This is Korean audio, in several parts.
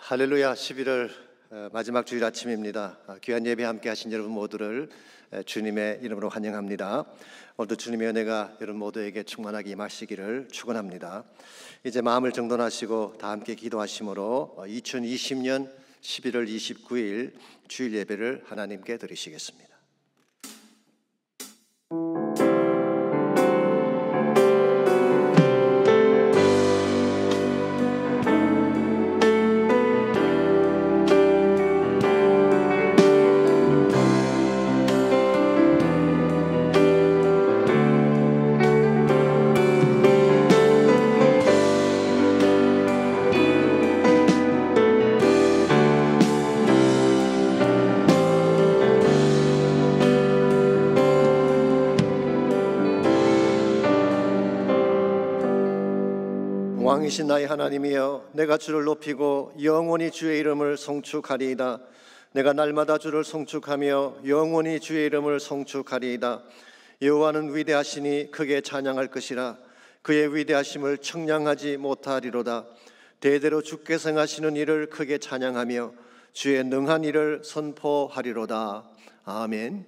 할렐루야. 11월 마지막 주일 아침입니다. 귀한 예배 함께 하신 여러분 모두를 주님의 이름으로 환영합니다. 오늘도 주님의 은혜가 여러분 모두에게 충만하게 임하시기를 축원합니다. 이제 마음을 정돈하시고 다 함께 기도하심으로 2020년 11월 29일 주일 예배를 하나님께 드리시겠습니다. 왕이신 나의 하나님이여, 내가 주를 높이고 영원히 주의 이름을 송축하리이다. 내가 날마다 주를 송축하며 영원히 주의 이름을 송축하리이다. 여호와는 위대하시니 크게 찬양할 것이라. 그의 위대하심을 청량하지 못하리로다. 대대로 주께서 행하시는 일을 크게 찬양하며 주의 능한 일을 선포하리로다. 아멘.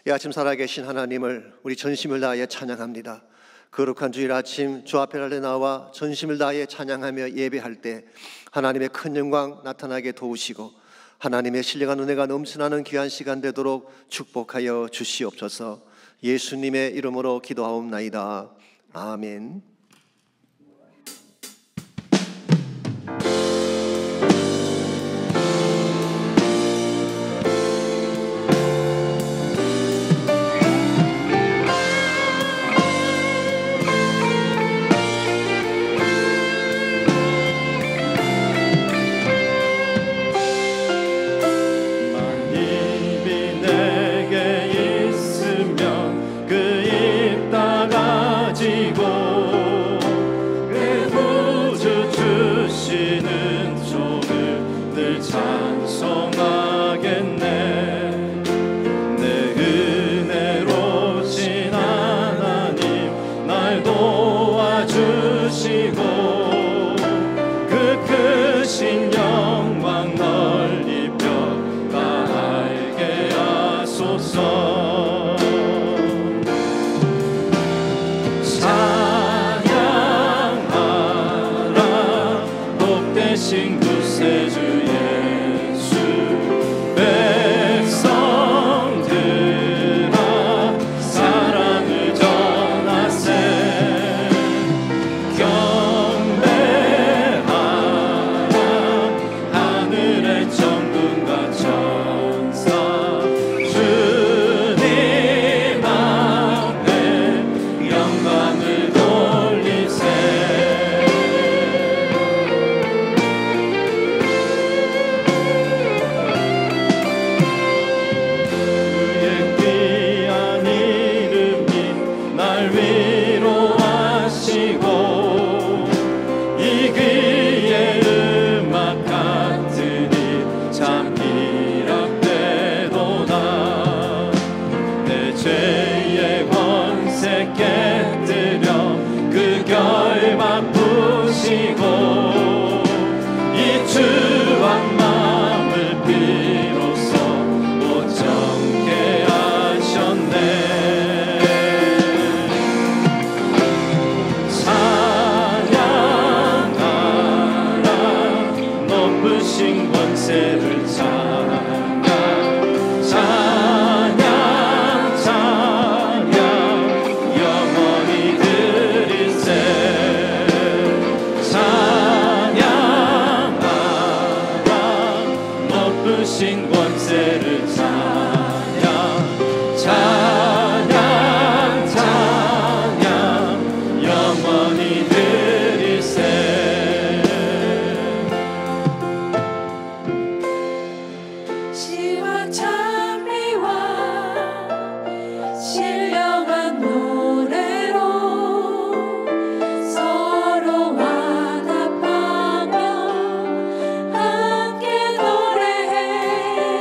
이 아침 살아계신 하나님을 우리 전심을 다하여 찬양합니다. 거룩한 주일 아침 주 앞에 나와 전심을 다하여 찬양하며 예배할 때 하나님의 큰 영광 나타나게 도우시고 하나님의 신령한 은혜가 넘쳐나는 귀한 시간 되도록 축복하여 주시옵소서. 예수님의 이름으로 기도하옵나이다. 아멘. 함께 노래해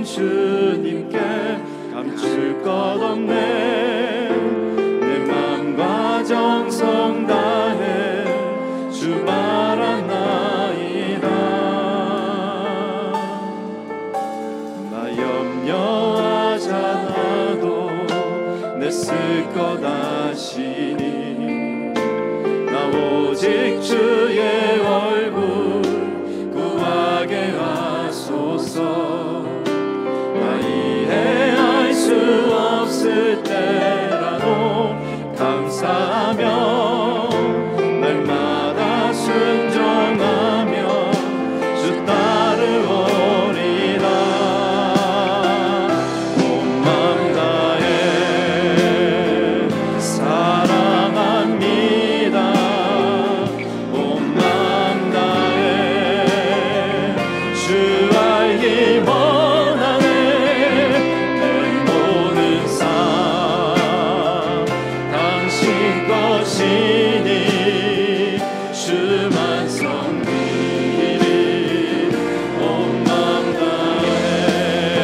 주님께 감출 것 없네. 내 맘과 정성 다해 주 바라나이다. 나 염려하잖아도 내쓸 것 아시니 나 오직 주의 얼굴 구하게 하소서. 나 이해할 수 없을 때라도 감사하며 날마다 순종하며 주 따르오리라. 온 맘 다해 사랑합니다. 온 맘 다해 주 알기 원하네. 내 모든 삶 당신 것이니 주만 섬기리. 온 맘 다해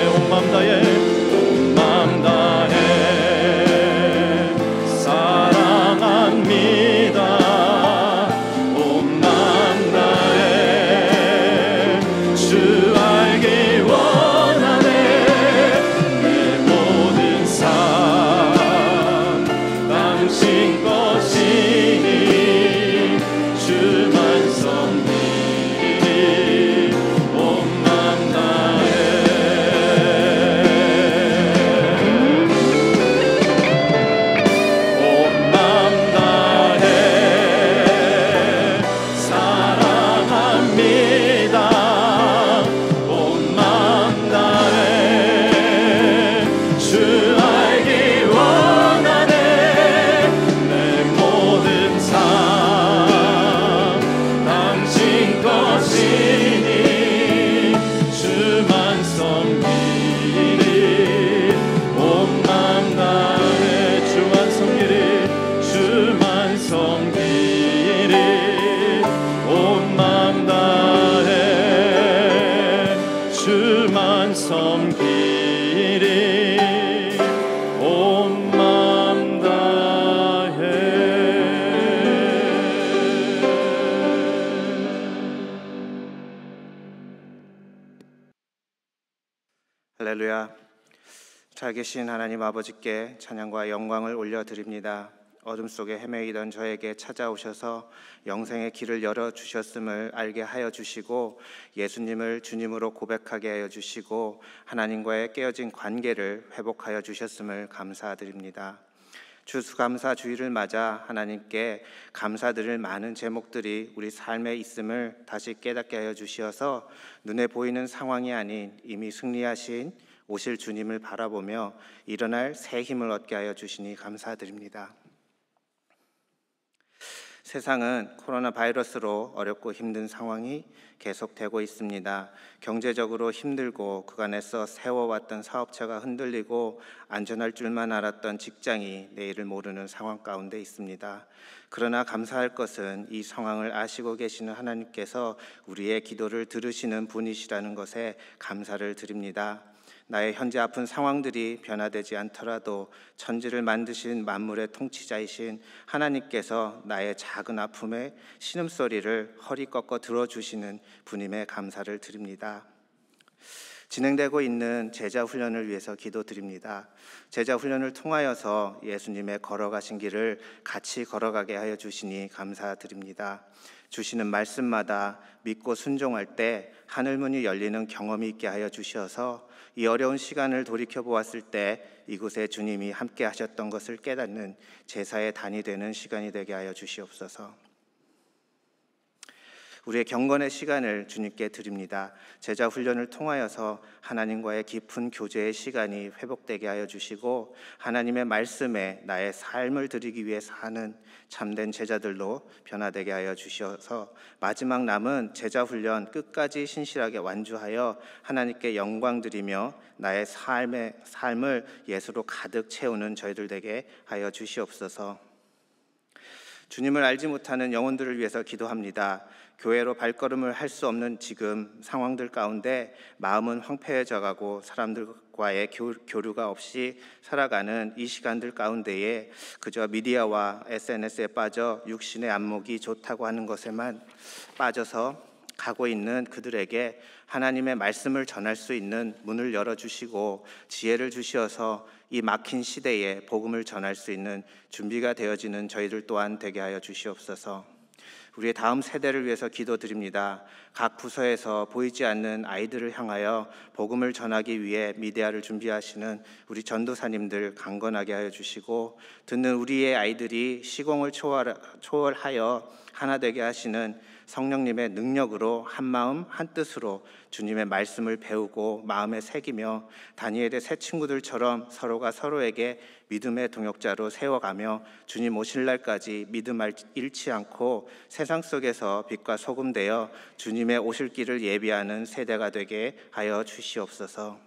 온 맘 다해 온 맘 다해 사랑합니다. 온 맘 다해 주 알기 원하네. 내 모든 삶 당신 것이니 주만 섬기리. 온 맘 다해 온 맘 다해 사랑합니다. 온 맘 다해 주 알기 원하네. 내 모든 삶 당신 것이니 주만 섬기리. 온 맘 다해 주만 섬기리. 주만 섬기리. 온 맘 다해 주만 섬기리. 온 맘 다해. 할렐루야. 살계신 하나님 아버지께 찬양과 영광을 올려드립니다. 어둠 속에 헤매이던 저에게 찾아오셔서 영생의 길을 열어주셨음을 알게 하여 주시고 예수님을 주님으로 고백하게 하여 주시고 하나님과의 깨어진 관계를 회복하여 주셨음을 감사드립니다. 추수감사 주일을 맞아 하나님께 감사드릴 많은 제목들이 우리 삶에 있음을 다시 깨닫게 하여 주시어서 눈에 보이는 상황이 아닌 이미 승리하신 오실 주님을 바라보며 일어날 새 힘을 얻게 하여 주시니 감사드립니다. 세상은 코로나 바이러스로 어렵고 힘든 상황이 계속되고 있습니다. 경제적으로 힘들고 그간에서 세워왔던 사업체가 흔들리고 안전할 줄만 알았던 직장이 내일을 모르는 상황 가운데 있습니다. 그러나 감사할 것은 이 상황을 아시고 계시는 하나님께서 우리의 기도를 들으시는 분이시라는 것에 감사를 드립니다. 나의 현재 아픈 상황들이 변화되지 않더라도 천지를 만드신 만물의 통치자이신 하나님께서 나의 작은 아픔의 신음소리를 허리 꺾어 들어주시는 분임에 감사를 드립니다. 진행되고 있는 제자훈련을 위해서 기도드립니다. 제자훈련을 통하여서 예수님의 걸어가신 길을 같이 걸어가게 하여 주시니 감사드립니다. 주시는 말씀마다 믿고 순종할 때 하늘문이 열리는 경험이 있게 하여 주셔서 이 어려운 시간을 돌이켜보았을 때 이곳에 주님이 함께 하셨던 것을 깨닫는 제사의 단이 되는 시간이 되게 하여 주시옵소서. 우리의 경건의 시간을 주님께 드립니다. 제자 훈련을 통하여서 하나님과의 깊은 교제의 시간이 회복되게 하여 주시고 하나님의 말씀에 나의 삶을 드리기 위해 사는 참된 제자들로 변화되게 하여 주셔서 마지막 남은 제자 훈련 끝까지 신실하게 완주하여 하나님께 영광 드리며 나의 삶을 예수로 가득 채우는 저희들 되게 하여 주시옵소서. 주님을 알지 못하는 영혼들을 위해서 기도합니다. 교회로 발걸음을 할 수 없는 지금 상황들 가운데 마음은 황폐해져 가고 사람들과의 교류가 없이 살아가는 이 시간들 가운데에 그저 미디어와 SNS에 빠져 육신의 안목이 좋다고 하는 것에만 빠져서 가고 있는 그들에게 하나님의 말씀을 전할 수 있는 문을 열어주시고 지혜를 주시어서 이 막힌 시대에 복음을 전할 수 있는 준비가 되어지는 저희들 또한 되게 하여 주시옵소서. 우리의 다음 세대를 위해서 기도드립니다. 각 부서에서 보이지 않는 아이들을 향하여 복음을 전하기 위해 미디어를 준비하시는 우리 전도사님들 강건하게 하여 주시고, 듣는 우리의 아이들이 시공을 초월하여 하나 되게 하시는 성령님의 능력으로 한 마음 한 뜻으로 주님의 말씀을 배우고 마음에 새기며 다니엘의 새 친구들처럼 서로가 서로에게 믿음의 동역자로 세워가며 주님 오실 날까지 믿음 잃지 않고 세상 속에서 빛과 소금 되어 주님의 오실 길을 예비하는 세대가 되게 하여 주시옵소서.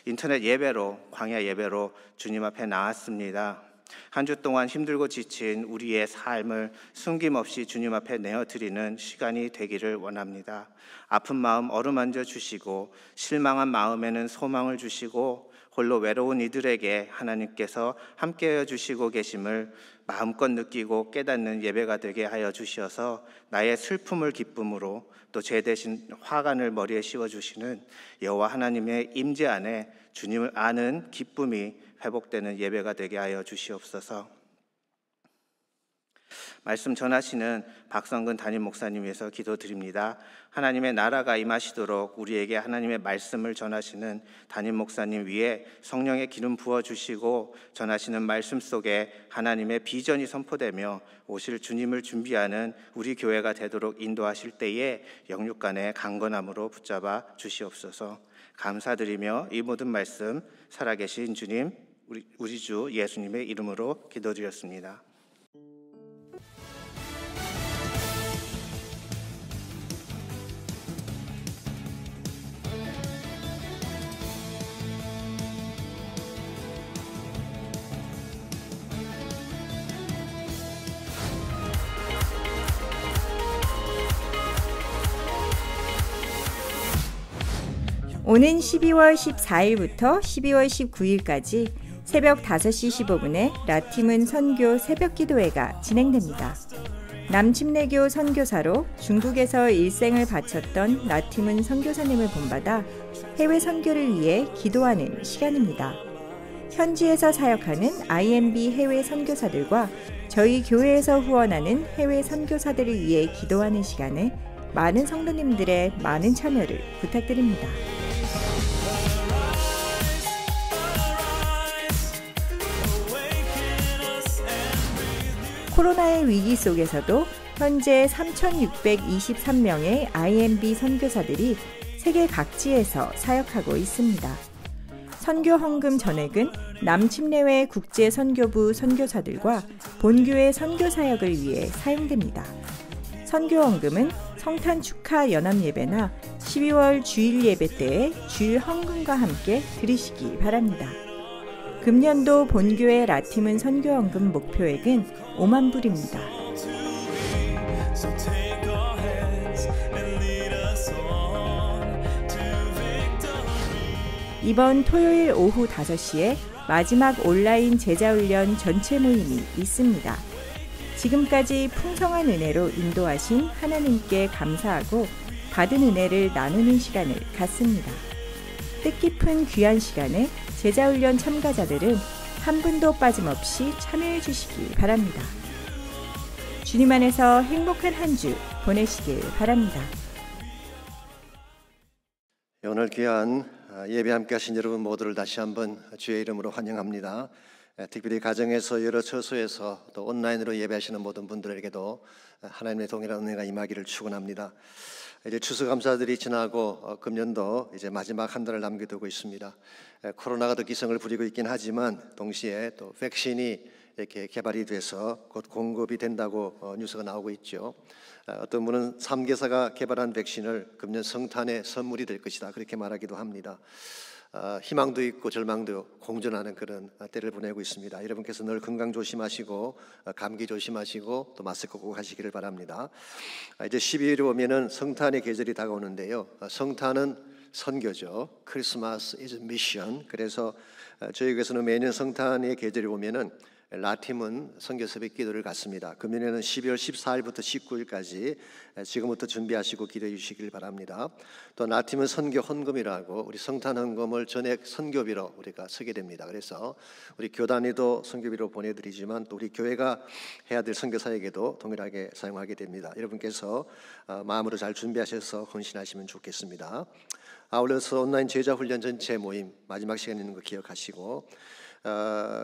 인터넷 예배로, 광야 예배로 주님 앞에 나왔습니다. 한 주 동안 힘들고 지친 우리의 삶을 숨김없이 주님 앞에 내어드리는 시간이 되기를 원합니다. 아픈 마음 어루만져 주시고 실망한 마음에는 소망을 주시고 홀로 외로운 이들에게 하나님께서 함께하여 주시고 계심을 마음껏 느끼고 깨닫는 예배가 되게 하여 주시어서 나의 슬픔을 기쁨으로 또 제 대신 화관을 머리에 씌워주시는 여호와 하나님의 임재 안에 주님을 아는 기쁨이 회복되는 예배가 되게 하여 주시옵소서. 말씀 전하시는 박성근 담임 목사님 위해서 기도드립니다. 하나님의 나라가 임하시도록 우리에게 하나님의 말씀을 전하시는 담임 목사님 위에 성령의 기름 부어주시고 전하시는 말씀 속에 하나님의 비전이 선포되며 오실 주님을 준비하는 우리 교회가 되도록 인도하실 때에 영육간의 강건함으로 붙잡아 주시옵소서. 감사드리며 이 모든 말씀 살아계신 주님, 우리 주 예수님의 이름으로 기도드렸습니다. 오는 12월 14일부터 12월 19일까지 새벽 5시 15분에 라팀은 선교 새벽기도회가 진행됩니다. 남침례교 선교사로 중국에서 일생을 바쳤던 라팀은 선교사님을 본받아 해외 선교를 위해 기도하는 시간입니다. 현지에서 사역하는 IMB 해외 선교사들과 저희 교회에서 후원하는 해외 선교사들을 위해 기도하는 시간에 많은 성도님들의 많은 참여를 부탁드립니다. 코로나의 위기 속에서도 현재 3,623명의 IMB 선교사들이 세계 각지에서 사역하고 있습니다. 선교 헌금 전액은 남침례회 국제선교부 선교사들과 본교회 선교 사역을 위해 사용됩니다. 선교 헌금은 성탄 축하 연합 예배나 12월 주일 예배 때의 주일 헌금과 함께 드리시기 바랍니다. 금년도 본교회 라팀은 선교 헌금 목표액은 5만 불입니다. 이번 토요일 오후 5시에 마지막 온라인 제자훈련 전체 모임이 있습니다. 지금까지 풍성한 은혜로 인도하신 하나님께 감사하고 받은 은혜를 나누는 시간을 갖습니다. 뜻깊은 귀한 시간에 제자훈련 참가자들은 한 분도 빠짐없이 참여해 주시기 바랍니다. 주님 안에서 행복한 한 주 보내시길 바랍니다. 오늘 귀한 예배 함께 하신 여러분 모두를 다시 한번 주의 이름으로 환영합니다. 특별히 가정에서 여러 처소에서 또 온라인으로 예배하시는 모든 분들에게도 하나님의 동일한 은혜가 임하기를 축원합니다. 이제 추수감사들이 지나고 금년도 이제 마지막 한 달을 남겨두고 있습니다. 코로나가 더 기승을 부리고 있긴 하지만 동시에 또 백신이 이렇게 개발이 돼서 곧 공급이 된다고 뉴스가 나오고 있죠. 어떤 분은 3개사가 개발한 백신을 금년 성탄의 선물이 될 것이다 그렇게 말하기도 합니다. 희망도 있고 절망도 공존하는 그런 때를 보내고 있습니다. 여러분께서 늘 건강 조심하시고 감기 조심하시고 또 마스크 꼭 하시기를 바랍니다. 이제 12월이 오면은 성탄의 계절이 다가오는데요. 성탄은 선교죠. 크리스마스 is mission. 그래서 저희 교회에서는 매년 성탄의 계절이 오면은 라팀은 선교 새벽 기도를 갖습니다. 금년에는 12월 14일부터 19일까지 지금부터 준비하시고 기도해 주시길 바랍니다. 또 라팀은 선교 헌금이라고 우리 성탄 헌금을 전액 선교비로 우리가 쓰게 됩니다. 그래서 우리 교단에도 선교비로 보내드리지만 또 우리 교회가 해야 될 선교 사역에도 동일하게 사용하게 됩니다. 여러분께서 마음으로 잘 준비하셔서 헌신하시면 좋겠습니다. 아울러서 온라인 제자훈련 전체 모임 마지막 시간에 있는 거 기억하시고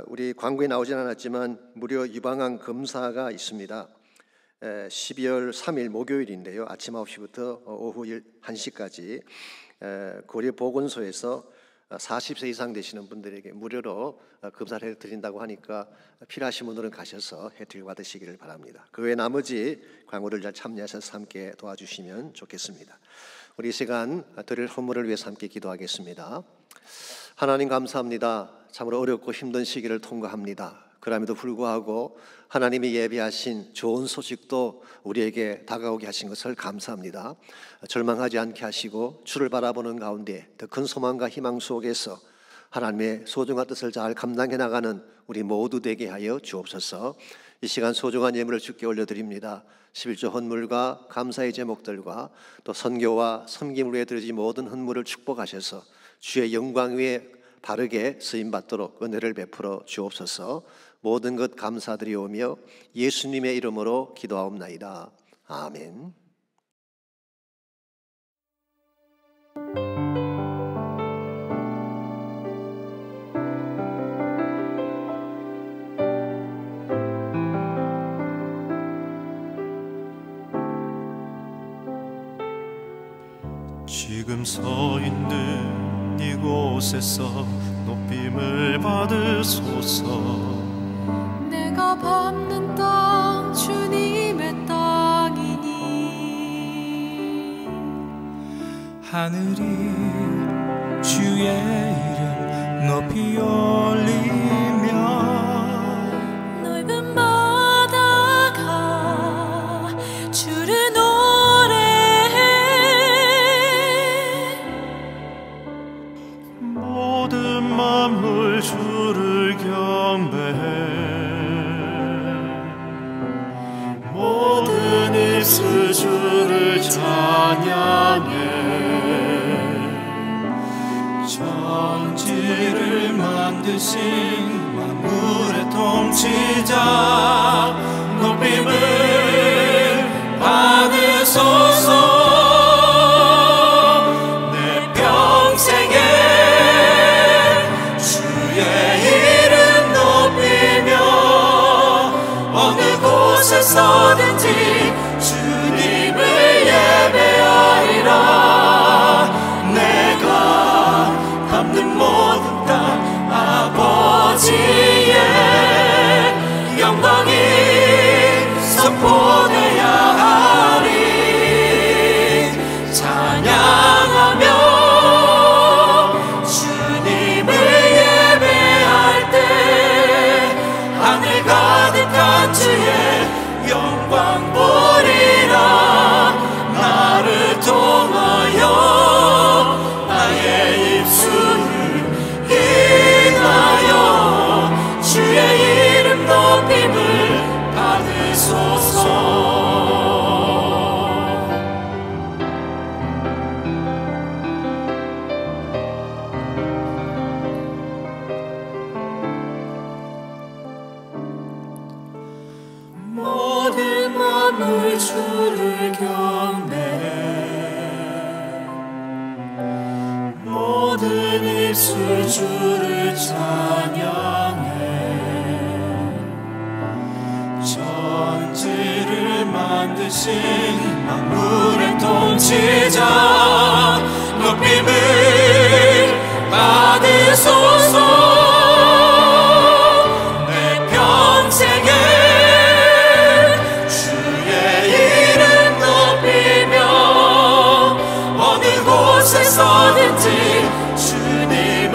우리 광고에 나오진 않았지만 무료 유방암 검사가 있습니다. 12월 3일 목요일인데요. 아침 9시부터 오후 1시까지 고려보건소에서 40세 이상 되시는 분들에게 무료로 검사를 해드린다고 하니까 필요하신 분들은 가셔서 혜택을 받으시기를 바랍니다. 그 외 나머지 광고를 잘 참여하셔서 함께 도와주시면 좋겠습니다. 우리 이 시간 드릴 헌물을 위해서 함께 기도하겠습니다. 하나님 감사합니다. 참으로 어렵고 힘든 시기를 통과합니다. 그럼에도 불구하고 하나님이 예비하신 좋은 소식도 우리에게 다가오게 하신 것을 감사합니다. 절망하지 않게 하시고 주를 바라보는 가운데 더 큰 소망과 희망 속에서 하나님의 소중한 뜻을 잘 감당해 나가는 우리 모두 되게 하여 주옵소서. 이 시간 소중한 예물을 주께 올려드립니다. 11조 헌물과 감사의 제목들과 또 선교와 섬김을 위해 드려진 모든 헌물을 축복하셔서 주의 영광 위에 바르게 쓰임받도록 은혜를 베풀어 주옵소서. 모든 것 감사드리오며 예수님의 이름으로 기도하옵나이다. 아멘. 지금 서 있는 이곳에서 높임을 받으소서. 내가 밟는 땅 주님의 땅이니 하늘이 주의 이름 높이 올리며 넓은 바다가 주를 노래해 모든 만물 주를 경배해. 모든 입술 주를 찬양해. 천지를 만드신 만물의 통치자 높임을 받으소서. 내 평생에 주의 이름 높이며 어느 곳에서든지 주님을 예배하리라. 내가 밟는 모든 땅 아버지의 영광이 선포되어야 하리. 찬양하며 주님을 예배할 때 하늘 가득한 주의 영광 보리라. 나를 통하여 나의 입술을 인하여 주의 이름 높임을 받으소서. 모든 만물 주를 경배해. 모든 입술 주를 찬양해. 천지를 만드신 만물의 통치자 높임을 받으소서. 내 평생에 주의 이름 높이며 어느 곳에서든지 주님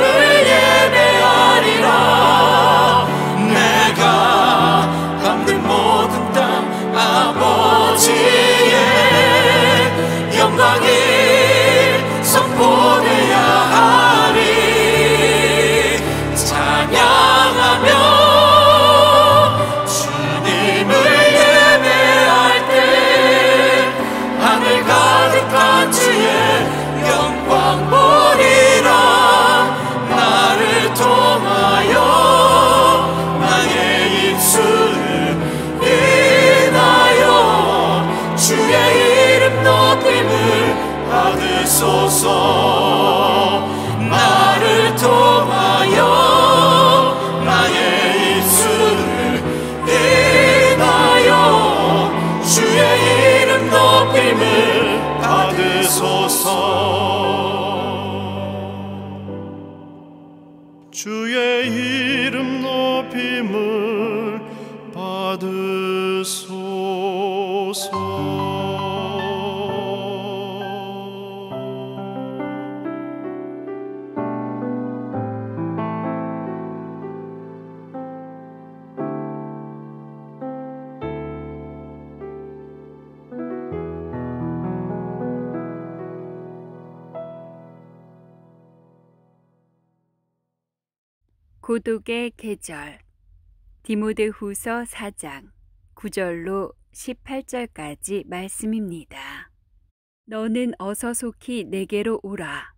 주옵소서. 고독의 계절 디모데후서 4장 9절로 18절까지 말씀입니다. 너는 어서 속히 내게로 오라.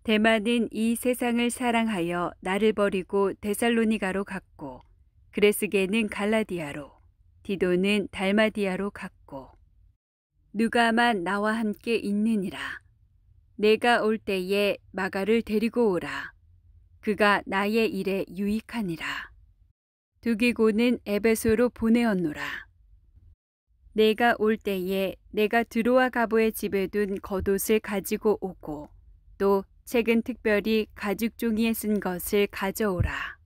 데마는 이 세상을 사랑하여 나를 버리고 데살로니가로 갔고 그레스게는 갈라디아로 디도는 달마디아로 갔고 누가만 나와 함께 있느니라. 내가 올 때에 마가를 데리고 오라. 그가 나의 일에 유익하니라. 두기고는 에베소로 보내었노라. 내가 올 때에 내가 드로아 가보의 집에 둔 겉옷을 가지고 오고 또 책은 특별히 가죽 종이에 쓴 것을 가져오라.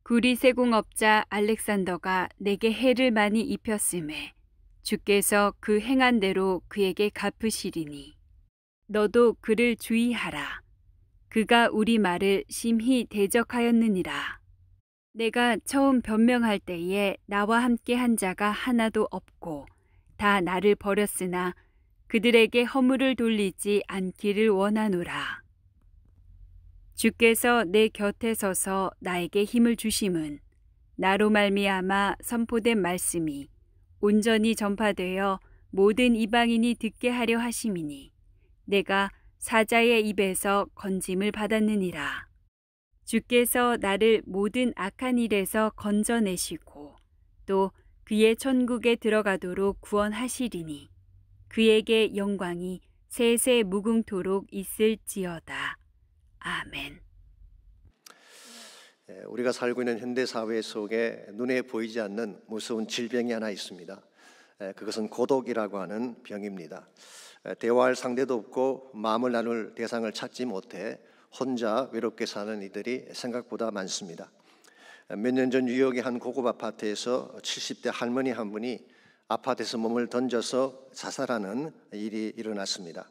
구리 세공업자 알렉산더가 내게 해를 많이 입혔음에 주께서 그 행한 대로 그에게 갚으시리니 너도 그를 주의하라. 그가 우리 말을 심히 대적하였느니라. 내가 처음 변명할 때에 나와 함께 한 자가 하나도 없고 다 나를 버렸으나 그들에게 허물을 돌리지 않기를 원하노라. 주께서 내 곁에 서서 나에게 힘을 주심은 나로 말미암아 선포된 말씀이 온전히 전파되어 모든 이방인이 듣게 하려 하심이니 내가 사자의 입에서 건짐을 받았느니라. 주께서 나를 모든 악한 일에서 건져내시고 또 그의 천국에 들어가도록 구원하시리니 그에게 영광이 세세 무궁토록 있을지어다. 아멘. 우리가 살고 있는 현대 사회 속에 눈에 보이지 않는 무서운 질병이 하나 있습니다. 그것은 고독이라고 하는 병입니다. 대화할 상대도 없고 마음을 나눌 대상을 찾지 못해 혼자 외롭게 사는 이들이 생각보다 많습니다. 몇 년 전 뉴욕의 한 고급 아파트에서 70대 할머니 한 분이 아파트에서 몸을 던져서 자살하는 일이 일어났습니다.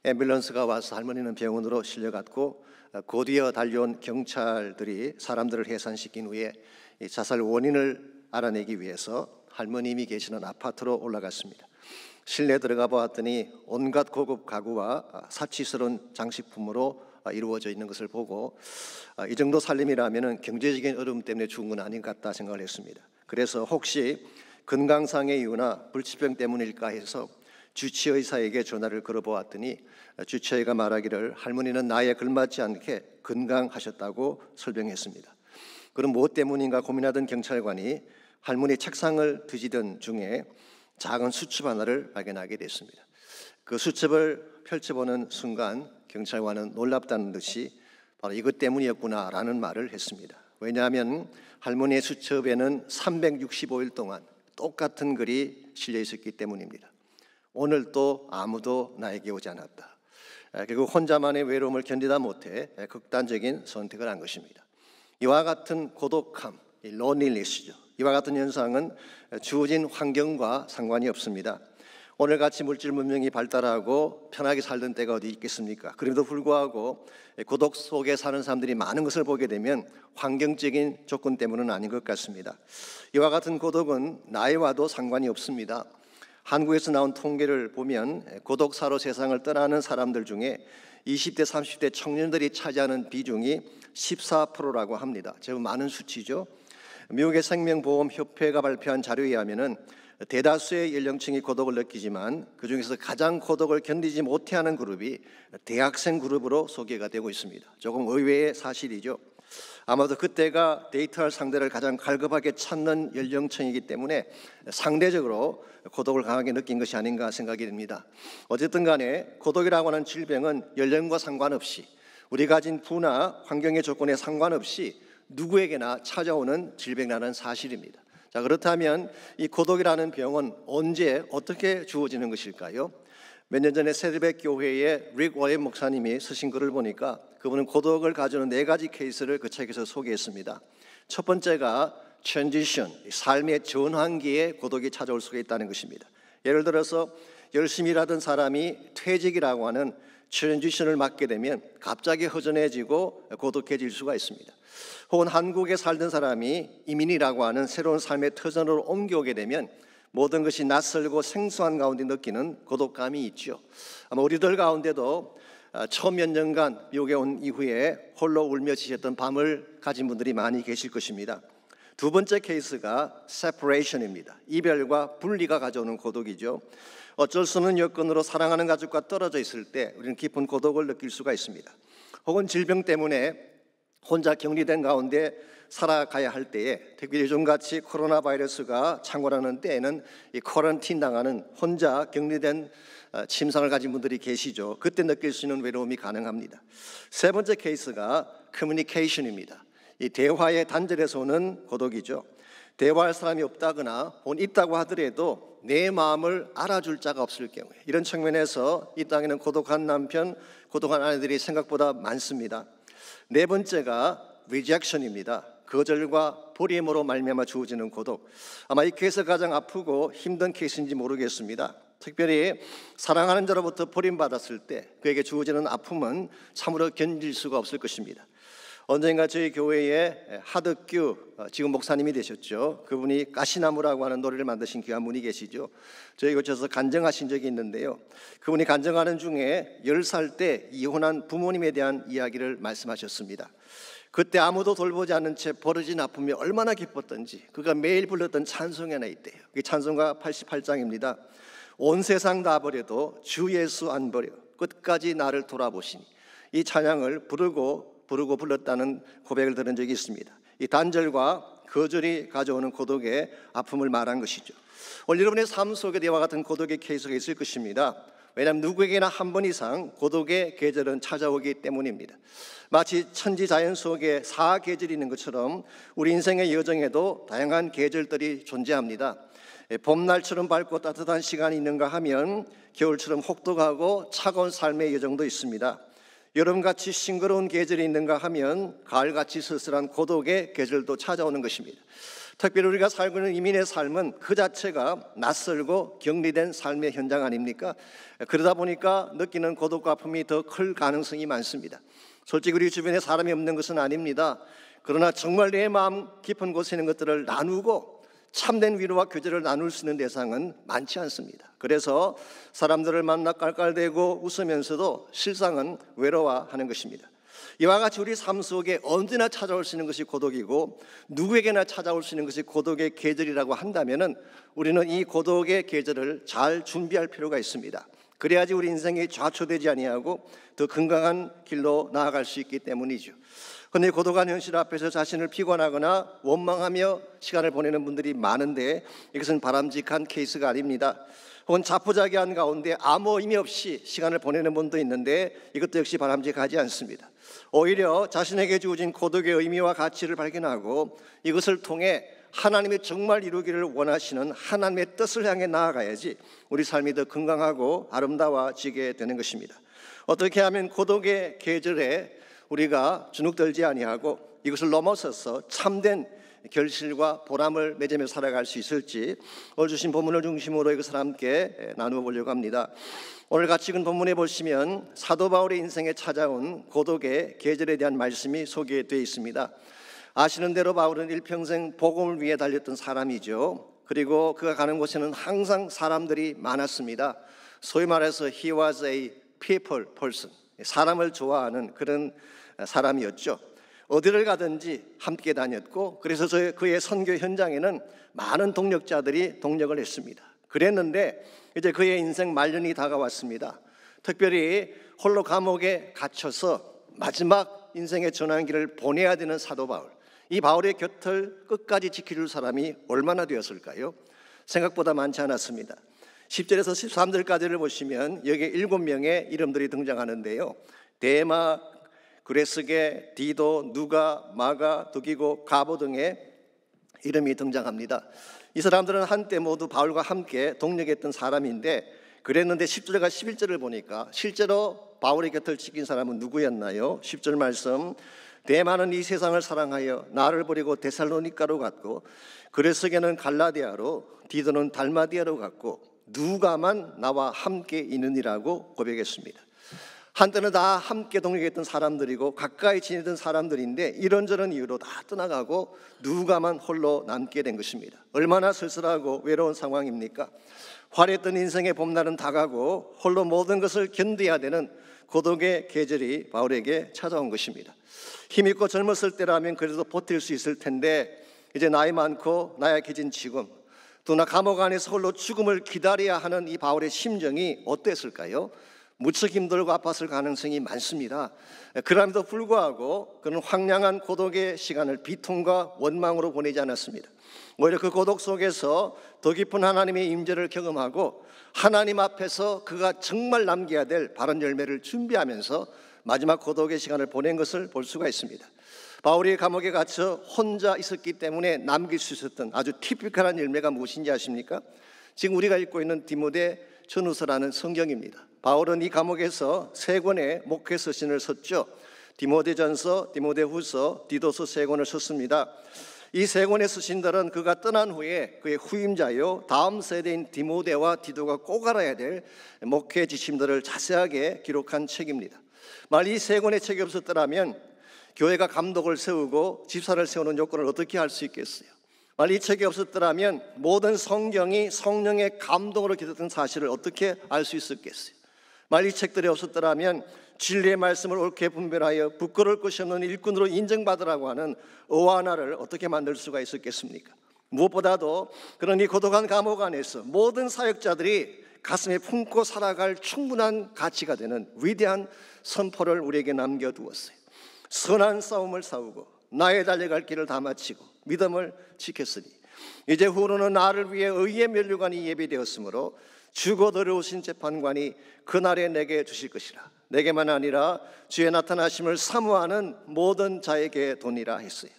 앰뷸런스가 와서 할머니는 병원으로 실려갔고 그 뒤에 달려온 경찰들이 사람들을 해산시킨 후에 자살 원인을 알아내기 위해서 할머님이 계시는 아파트로 올라갔습니다. 실내 들어가 보았더니 온갖 고급 가구와 사치스러운 장식품으로 이루어져 있는 것을 보고 이 정도 살림이라면 경제적인 어려움 때문에 죽은 건 아닌 것 같다 생각을 했습니다. 그래서 혹시 건강상의 이유나 불치병 때문일까 해서 주치의사에게 전화를 걸어보았더니 주치의가 말하기를 할머니는 나이에 걸맞지 않게 건강하셨다고 설명했습니다. 그럼 무엇 때문인가 고민하던 경찰관이 할머니 책상을 뒤지던 중에 작은 수첩 하나를 발견하게 됐습니다. 그 수첩을 펼쳐보는 순간 경찰관은 놀랍다는 듯이 바로 이것 때문이었구나라는 말을 했습니다. 왜냐하면 할머니의 수첩에는 365일 동안 똑같은 글이 실려 있었기 때문입니다. 오늘 또 아무도 나에게 오지 않았다. 결국 혼자만의 외로움을 견디다 못해 극단적인 선택을 한 것입니다. 이와 같은 고독함, loneliness죠. 이와 같은 현상은 주어진 환경과 상관이 없습니다. 오늘같이 물질 문명이 발달하고 편하게 살던 때가 어디 있겠습니까? 그럼에도 불구하고 고독 속에 사는 사람들이 많은 것을 보게 되면 환경적인 조건 때문은 아닌 것 같습니다. 이와 같은 고독은 나이와도 상관이 없습니다. 한국에서 나온 통계를 보면 고독사로 세상을 떠나는 사람들 중에 20대, 30대 청년들이 차지하는 비중이 14%라고 합니다. 제법 많은 수치죠. 미국의 생명보험협회가 발표한 자료에 의하면 대다수의 연령층이 고독을 느끼지만 그중에서 가장 고독을 견디지 못해하는 그룹이 대학생 그룹으로 소개가 되고 있습니다. 조금 의외의 사실이죠. 아마도 그때가 데이트할 상대를 가장 갈급하게 찾는 연령층이기 때문에 상대적으로 고독을 강하게 느낀 것이 아닌가 생각이 듭니다. 어쨌든 간에 고독이라고 하는 질병은 연령과 상관없이 우리 가진 부나 환경의 조건에 상관없이 누구에게나 찾아오는 질병이라는 사실입니다. 자, 그렇다면 이 고독이라는 병은 언제 어떻게 주어지는 것일까요? 몇 년 전에 세르백 교회의 릭 워렌 목사님이 쓰신 글을 보니까 그분은 고독을 가져오는 4가지 케이스를 그 책에서 소개했습니다. 첫 번째가 transition, 삶의 전환기에 고독이 찾아올 수가 있다는 것입니다. 예를 들어서 열심히 일하던 사람이 퇴직이라고 하는 트랜지션을 맞게 되면 갑자기 허전해지고 고독해질 수가 있습니다. 혹은 한국에 살던 사람이 이민이라고 하는 새로운 삶의 터전으로 옮겨오게 되면 모든 것이 낯설고 생소한 가운데 느끼는 고독감이 있죠. 아마 우리들 가운데도 처음 몇 년간 미국에 온 이후에 홀로 울며 지냈던 밤을 가진 분들이 많이 계실 것입니다. 두 번째 케이스가 separation입니다. 이별과 분리가 가져오는 고독이죠. 어쩔 수 없는 여건으로 사랑하는 가족과 떨어져 있을 때 우리는 깊은 고독을 느낄 수가 있습니다. 혹은 질병 때문에 혼자 격리된 가운데 살아가야 할 때에, 특히 요즘같이 코로나 바이러스가 창궐하는 때에는 이 쿼런틴 당하는 혼자 격리된 침상을 가진 분들이 계시죠. 그때 느낄 수 있는 외로움이 가능합니다. 세 번째 케이스가 커뮤니케이션입니다. 이 대화의 단절에서 오는 고독이죠. 대화할 사람이 없다거나 혹은 있다고 하더라도 내 마음을 알아줄 자가 없을 경우에, 이런 측면에서 이 땅에는 고독한 남편, 고독한 아내들이 생각보다 많습니다. 네 번째가 rejection입니다. 거절과 버림으로 말미암아 주어지는 고독. 아마 이 케이스가 가장 아프고 힘든 케이스인지 모르겠습니다. 특별히 사랑하는 자로부터 버림받았을 때 그에게 주어지는 아픔은 참으로 견딜 수가 없을 것입니다. 언젠가 저희 교회에 하덕규 지금 목사님이 되셨죠. 그분이 가시나무라고 하는 노래를 만드신 귀한 분이 계시죠. 저희 교회에서 간증하신 적이 있는데요. 그분이 간증하는 중에 10살 때 이혼한 부모님에 대한 이야기를 말씀하셨습니다. 그때 아무도 돌보지 않는 채 벌어진 아픔이 얼마나 기뻤던지 그가 매일 불렀던 찬송이 하나 있대요. 그 찬송가 88장입니다. 온 세상 다 버려도 주 예수 안 버려 끝까지 나를 돌아보시니, 이 찬양을 부르고 불렀다는 고백을 들은 적이 있습니다. 이 단절과 거절이 가져오는 고독의 아픔을 말한 것이죠. 오늘 여러분의 삶 속에 이와 같은 고독의 케이스가 있을 것입니다. 왜냐하면 누구에게나 한 번 이상 고독의 계절은 찾아오기 때문입니다. 마치 천지자연 속에 4계절이 있는 것처럼 우리 인생의 여정에도 다양한 계절들이 존재합니다. 봄날처럼 밝고 따뜻한 시간이 있는가 하면 겨울처럼 혹독하고 차가운 삶의 여정도 있습니다. 여름같이 싱그러운 계절이 있는가 하면 가을같이 쓸쓸한 고독의 계절도 찾아오는 것입니다. 특별히 우리가 살고 있는 이민의 삶은 그 자체가 낯설고 격리된 삶의 현장 아닙니까? 그러다 보니까 느끼는 고독과 아픔이 더 클 가능성이 많습니다. 솔직히 우리 주변에 사람이 없는 것은 아닙니다. 그러나 정말 내 마음 깊은 곳에 있는 것들을 나누고 참된 위로와 교제를 나눌 수 있는 대상은 많지 않습니다. 그래서 사람들을 만나 깔깔대고 웃으면서도 실상은 외로워하는 것입니다. 이와 같이 우리 삶 속에 언제나 찾아올 수 있는 것이 고독이고 누구에게나 찾아올 수 있는 것이 고독의 계절이라고 한다면 우리는 이 고독의 계절을 잘 준비할 필요가 있습니다. 그래야지 우리 인생이 좌초되지 아니하고 더 건강한 길로 나아갈 수 있기 때문이죠. 그런데 고독한 현실 앞에서 자신을 피곤하거나 원망하며 시간을 보내는 분들이 많은데 이것은 바람직한 케이스가 아닙니다. 혹은 자포자기한 가운데 아무 의미 없이 시간을 보내는 분도 있는데 이것도 역시 바람직하지 않습니다. 오히려 자신에게 주어진 고독의 의미와 가치를 발견하고 이것을 통해 하나님이 정말 이루기를 원하시는 하나님의 뜻을 향해 나아가야지 우리 삶이 더 건강하고 아름다워지게 되는 것입니다. 어떻게 하면 고독의 계절에 우리가 주눅들지 아니하고 이것을 넘어서서 참된 결실과 보람을 맺으며 살아갈 수 있을지 오늘 주신 본문을 중심으로 이것을 함께 나누어 보려고 합니다. 오늘 같이 읽은 본문에 보시면 사도 바울의 인생에 찾아온 고독의 계절에 대한 말씀이 소개되어 있습니다. 아시는 대로 바울은 일평생 복음을 위해 달렸던 사람이죠. 그리고 그가 가는 곳에는 항상 사람들이 많았습니다. 소위 말해서 he was a people person, 사람을 좋아하는 그런 사람이었죠. 어디를 가든지 함께 다녔고 그래서 그의 선교 현장에는 많은 동력자들이 동력을 했습니다. 그랬는데 이제 그의 인생 말년이 다가왔습니다. 특별히 홀로 감옥에 갇혀서 마지막 인생의 전환기를 보내야 되는 사도 바울, 이 바울의 곁을 끝까지 지켜줄 사람이 얼마나 되었을까요? 생각보다 많지 않았습니다. 10절에서 13절까지를 보시면 여기에 7명의 이름들이 등장하는데요. 데마, 그레스게, 디도, 누가, 마가, 두기고, 가보 등의 이름이 등장합니다. 이 사람들은 한때 모두 바울과 함께 동력했던 사람인데 그랬는데 10절과 11절을 보니까 실제로 바울의 곁을 지킨 사람은 누구였나요? 10절 말씀, 대만은 이 세상을 사랑하여 나를 버리고 데살로니가로 갔고, 그레스게는 갈라디아로, 디도는 달마디아로 갔고, 누가만 나와 함께 있느니라고 고백했습니다. 한때는 다 함께 동역했던 사람들이고 가까이 지내던 사람들인데 이런저런 이유로 다 떠나가고 누가만 홀로 남게 된 것입니다. 얼마나 쓸쓸하고 외로운 상황입니까? 화려했던 인생의 봄날은 다가고 홀로 모든 것을 견뎌야 되는 고독의 계절이 바울에게 찾아온 것입니다. 힘있고 젊었을 때라면 그래도 버틸 수 있을 텐데 이제 나이 많고 나약해진 지금, 또나 감옥 안에서 홀로 죽음을 기다려야 하는 이 바울의 심정이 어땠을까요? 무척 힘들고 아팠을 가능성이 많습니다. 그럼에도 불구하고 그는 황량한 고독의 시간을 비통과 원망으로 보내지 않았습니다. 오히려 그 고독 속에서 더 깊은 하나님의 임재를 경험하고 하나님 앞에서 그가 정말 남겨야 될 바른 열매를 준비하면서 마지막 고독의 시간을 보낸 것을 볼 수가 있습니다. 바울이 감옥에 갇혀 혼자 있었기 때문에 남길 수 있었던 아주 티피컬한 열매가 무엇인지 아십니까? 지금 우리가 읽고 있는 디모데 전후서라는 성경입니다. 바울은 이 감옥에서 3권의 목회 서신을 썼죠. 디모데전서, 디모데후서, 디도서 3권을 썼습니다. 이 3권의 서신들은 그가 떠난 후에 그의 후임자요 다음 세대인 디모데와 디도가 꼭 알아야 될 목회 지침들을 자세하게 기록한 책입니다. 만약 이 3권의 책이 없었더라면 교회가 감독을 세우고 집사를 세우는 요건을 어떻게 할 수 있겠어요? 만약 이 책이 없었더라면 모든 성경이 성령의 감동으로 기록된 사실을 어떻게 알 수 있었겠어요? 만약 이 책들이 없었더라면 진리의 말씀을 옳게 분별하여 부끄러울 것이 없는 일꾼으로 인정받으라고 하는 어와나를 어떻게 만들 수가 있었겠습니까? 무엇보다도 그런 이 고독한 감옥 안에서 모든 사역자들이 가슴에 품고 살아갈 충분한 가치가 되는 위대한 선포를 우리에게 남겨두었어요. 선한 싸움을 싸우고 나의 달려갈 길을 다 마치고 믿음을 지켰으니 이제 후로는 나를 위해 의의 면류관이 예비되었으므로 주고 어려우신 재판관이 그날에 내게 주실 것이라. 내게만 아니라 주의 나타나심을 사모하는 모든 자에게 도니라 했어요.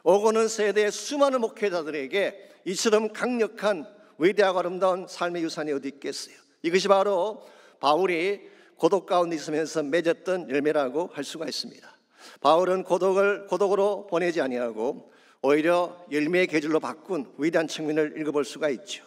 오고는 세대의 수많은 목회자들에게 이처럼 강력한 위대하고 아름다운 삶의 유산이 어디 있겠어요? 이것이 바로 바울이 고독 가운데 있으면서 맺었던 열매라고 할 수가 있습니다. 바울은 고독으로 보내지 아니하고 오히려 열매의 계절로 바꾼 위대한 측면을 읽어볼 수가 있죠.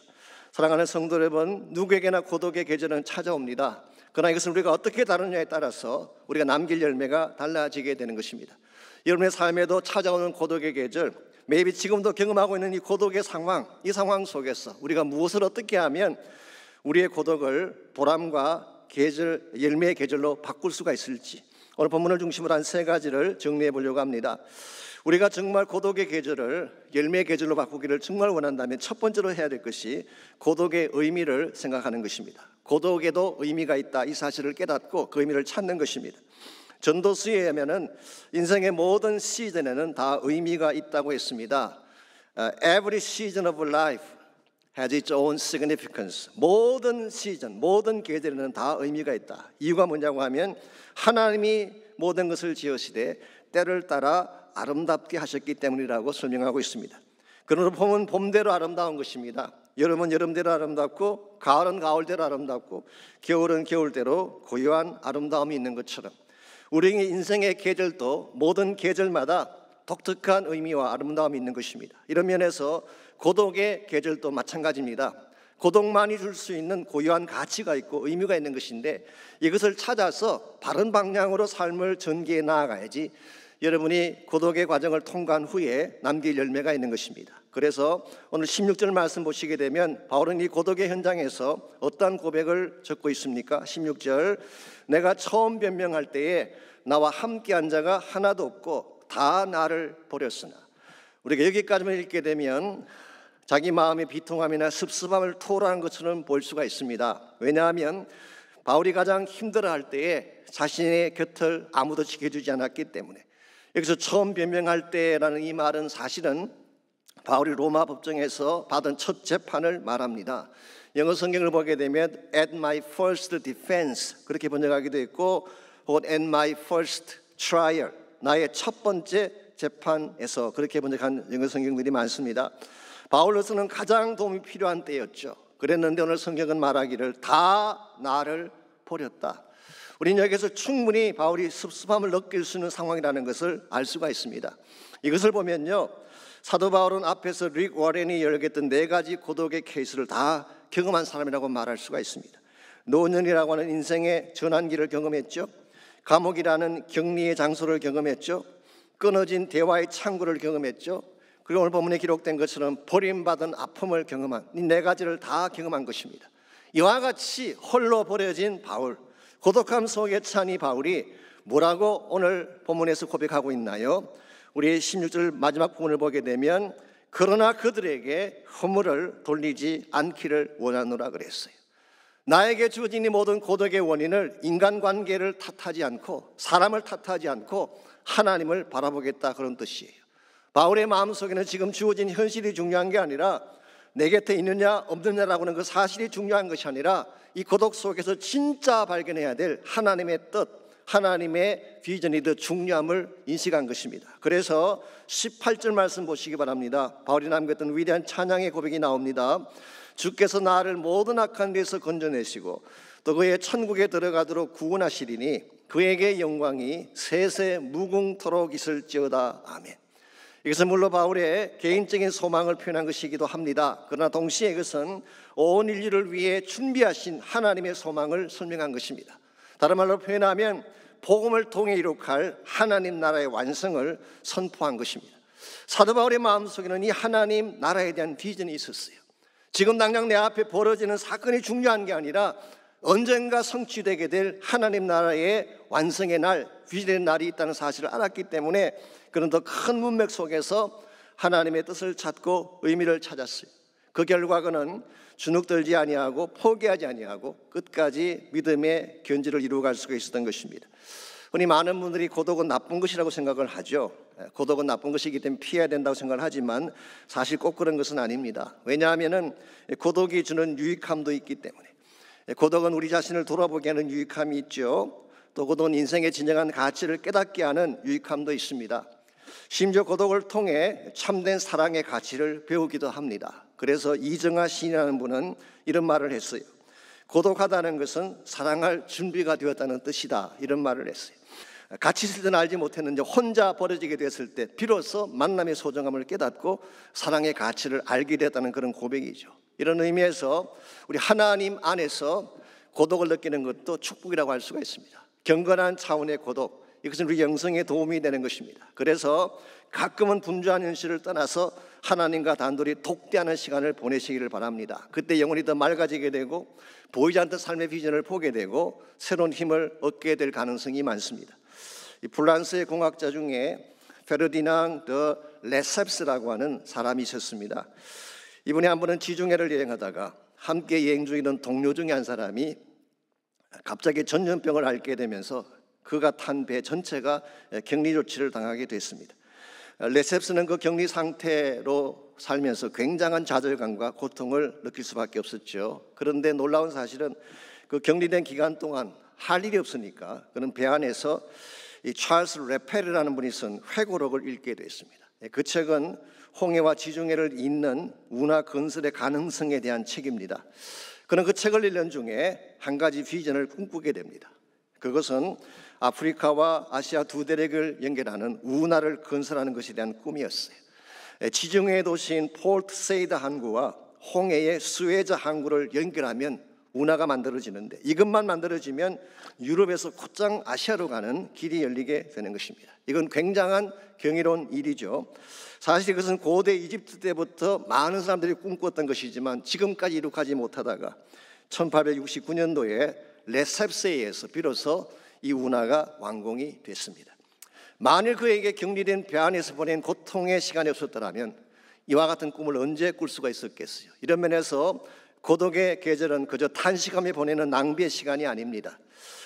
사랑하는 성도 여러분, 누구에게나 고독의 계절은 찾아옵니다. 그러나 이것을 우리가 어떻게 다루느냐에 따라서 우리가 남길 열매가 달라지게 되는 것입니다. 여러분의 삶에도 찾아오는 고독의 계절, maybe 지금도 경험하고 있는 이 고독의 상황, 이 상황 속에서 우리가 무엇을 어떻게 하면 우리의 고독을 보람과 계절, 열매의 계절로 바꿀 수가 있을지 오늘 본문을 중심으로 한 3가지를 정리해 보려고 합니다. 우리가 정말 고독의 계절을 열매의 계절로 바꾸기를 정말 원한다면 첫 번째로 해야 될 것이 고독의 의미를 생각하는 것입니다. 고독에도 의미가 있다, 이 사실을 깨닫고 그 의미를 찾는 것입니다. 전도서에 의하면은 인생의 모든 시즌에는 다 의미가 있다고 했습니다. Every season of life has its own significance. 모든 시즌, 모든 계절에는 다 의미가 있다. 이유가 뭐냐고 하면 하나님이 모든 것을 지으시되 때를 따라 아름답게 하셨기 때문이라고 설명하고 있습니다. 그러므로 봄은 봄대로 아름다운 것입니다. 여름은 여름대로 아름답고 가을은 가을대로 아름답고 겨울은 겨울대로 고유한 아름다움이 있는 것처럼 우리의 인생의 계절도 모든 계절마다 독특한 의미와 아름다움이 있는 것입니다. 이런 면에서 고독의 계절도 마찬가지입니다. 고독만이 줄 수 있는 고유한 가치가 있고 의미가 있는 것인데 이것을 찾아서 바른 방향으로 삶을 전개해 나아가야지 여러분이 고독의 과정을 통과한 후에 남길 열매가 있는 것입니다. 그래서 오늘 16절 말씀 보시게 되면 바울은 이 고독의 현장에서 어떠한 고백을 적고 있습니까? 16절, 내가 처음 변명할 때에 나와 함께한 자가 하나도 없고 다 나를 버렸으나. 우리가 여기까지만 읽게 되면 자기 마음의 비통함이나 습습함을 토로한 것처럼 볼 수가 있습니다. 왜냐하면 바울이 가장 힘들어할 때에 자신의 곁을 아무도 지켜주지 않았기 때문에. 여기서 처음 변명할 때라는 이 말은 사실은 바울이 로마 법정에서 받은 첫 재판을 말합니다. 영어 성경을 보게 되면 at my first defense 그렇게 번역하기도 했고 혹은 at my first trial 나의 첫 번째 재판에서 그렇게 번역한 영어 성경들이 많습니다. 바울로서는 가장 도움이 필요한 때였죠. 그랬는데 오늘 성경은 말하기를 다 나를 버렸다. 우리는 여기서 충분히 바울이 섭섭함을 느낄 수 있는 상황이라는 것을 알 수가 있습니다. 이것을 보면요, 사도 바울은 앞에서 릭 워렌이 열겠던 4가지 고독의 케이스를 다 경험한 사람이라고 말할 수가 있습니다. 노년이라고 하는 인생의 전환기를 경험했죠. 감옥이라는 격리의 장소를 경험했죠. 끊어진 대화의 창구를 경험했죠. 그리고 오늘 본문에 기록된 것처럼 버림받은 아픔을 경험한 이 4가지를 다 경험한 것입니다. 이와 같이 홀로 버려진 바울, 고독함 속에 찬 이 바울이 뭐라고 오늘 본문에서 고백하고 있나요? 우리 16절 마지막 부분을 보게 되면 그러나 그들에게 허물을 돌리지 않기를 원하노라 그랬어요. 나에게 주어진 이 모든 고독의 원인을 인간관계를 탓하지 않고 사람을 탓하지 않고 하나님을 바라보겠다, 그런 뜻이에요. 바울의 마음속에는 지금 주어진 현실이 중요한 게 아니라 내 곁에 있느냐 없느냐라고 하는 그 사실이 중요한 것이 아니라 이 고독 속에서 진짜 발견해야 될 하나님의 뜻, 하나님의 비전이 더 중요함을 인식한 것입니다. 그래서 18절 말씀 보시기 바랍니다. 바울이 남겼던 위대한 찬양의 고백이 나옵니다. 주께서 나를 모든 악한 데서 건져내시고 또 그의 천국에 들어가도록 구원하시리니 그에게 영광이 세세 무궁토록 있을지어다. 아멘. 이것은 물론 바울의 개인적인 소망을 표현한 것이기도 합니다. 그러나 동시에 이것은 온 인류를 위해 준비하신 하나님의 소망을 설명한 것입니다. 다른 말로 표현하면 복음을 통해 이룩할 하나님 나라의 완성을 선포한 것입니다. 사도 바울의 마음속에는 이 하나님 나라에 대한 비전이 있었어요. 지금 당장 내 앞에 벌어지는 사건이 중요한 게 아니라 언젠가 성취되게 될 하나님 나라의 완성의 날, 비전의 날이 있다는 사실을 알았기 때문에 그런 더 큰 문맥 속에서 하나님의 뜻을 찾고 의미를 찾았어요. 그 결과는 주눅들지 아니하고 포기하지 아니하고 끝까지 믿음의 견지를 이루어갈 수가 있었던 것입니다. 흔히 많은 분들이 고독은 나쁜 것이라고 생각을 하죠. 고독은 나쁜 것이기 때문에 피해야 된다고 생각을 하지만 사실 꼭 그런 것은 아닙니다. 왜냐하면 고독이 주는 유익함도 있기 때문에. 고독은 우리 자신을 돌아보게 하는 유익함이 있죠. 또 고독은 인생의 진정한 가치를 깨닫게 하는 유익함도 있습니다. 심지어 고독을 통해 참된 사랑의 가치를 배우기도 합니다. 그래서 이정하 시인이라는 분은 이런 말을 했어요. 고독하다는 것은 사랑할 준비가 되었다는 뜻이다, 이런 말을 했어요. 같이 있을 때는 알지 못했는데 혼자 버려지게 됐을 때 비로소 만남의 소중함을 깨닫고 사랑의 가치를 알게 됐다는 그런 고백이죠. 이런 의미에서 우리 하나님 안에서 고독을 느끼는 것도 축복이라고 할 수가 있습니다. 경건한 차원의 고독, 이것은 우리 영성에 도움이 되는 것입니다. 그래서 가끔은 분주한 현실을 떠나서 하나님과 단둘이 독대하는 시간을 보내시기를 바랍니다. 그때 영혼이 더 맑아지게 되고 보이지 않던 삶의 비전을 보게 되고 새로운 힘을 얻게 될 가능성이 많습니다. 이 프랑스의 공학자 중에 페르디낭 드 레셉스라고 하는 사람이 있었습니다. 이분이 한 번은 지중해를 여행하다가 함께 여행 중이던 동료 중에 한 사람이 갑자기 전염병을 앓게 되면서 그가 탄 배 전체가 격리 조치를 당하게 됐습니다. 레셉스는 그 격리 상태로 살면서 굉장한 좌절감과 고통을 느낄 수밖에 없었죠. 그런데 놀라운 사실은 그 격리된 기간 동안 할 일이 없으니까 그는 배 안에서 이 찰스 레펠이라는 분이 쓴 회고록을 읽게 됐습니다. 그 책은 홍해와 지중해를 잇는 운하 건설의 가능성에 대한 책입니다. 그는 그 책을 읽는 중에 한 가지 비전을 꿈꾸게 됩니다. 그것은 아프리카와 아시아 두 대륙을 연결하는 운하를 건설하는 것에 대한 꿈이었어요. 지중해 도시인 폴트 세이드 항구와 홍해의 스웨즈 항구를 연결하면 운하가 만들어지는데 이것만 만들어지면 유럽에서 곧장 아시아로 가는 길이 열리게 되는 것입니다. 이건 굉장한 경이로운 일이죠. 사실 이것은 고대 이집트 때부터 많은 사람들이 꿈꿨던 것이지만 지금까지 이룩하지 못하다가 1869년도에 레셉스에 의해서 비로소 이 운하가 완공이 됐습니다. 만일 그에게 격리된 배 안에서 보낸 고통의 시간이 없었더라면 이와 같은 꿈을 언제 꿀 수가 있었겠어요. 이런 면에서 고독의 계절은 그저 탄식하며 보내는 낭비의 시간이 아닙니다.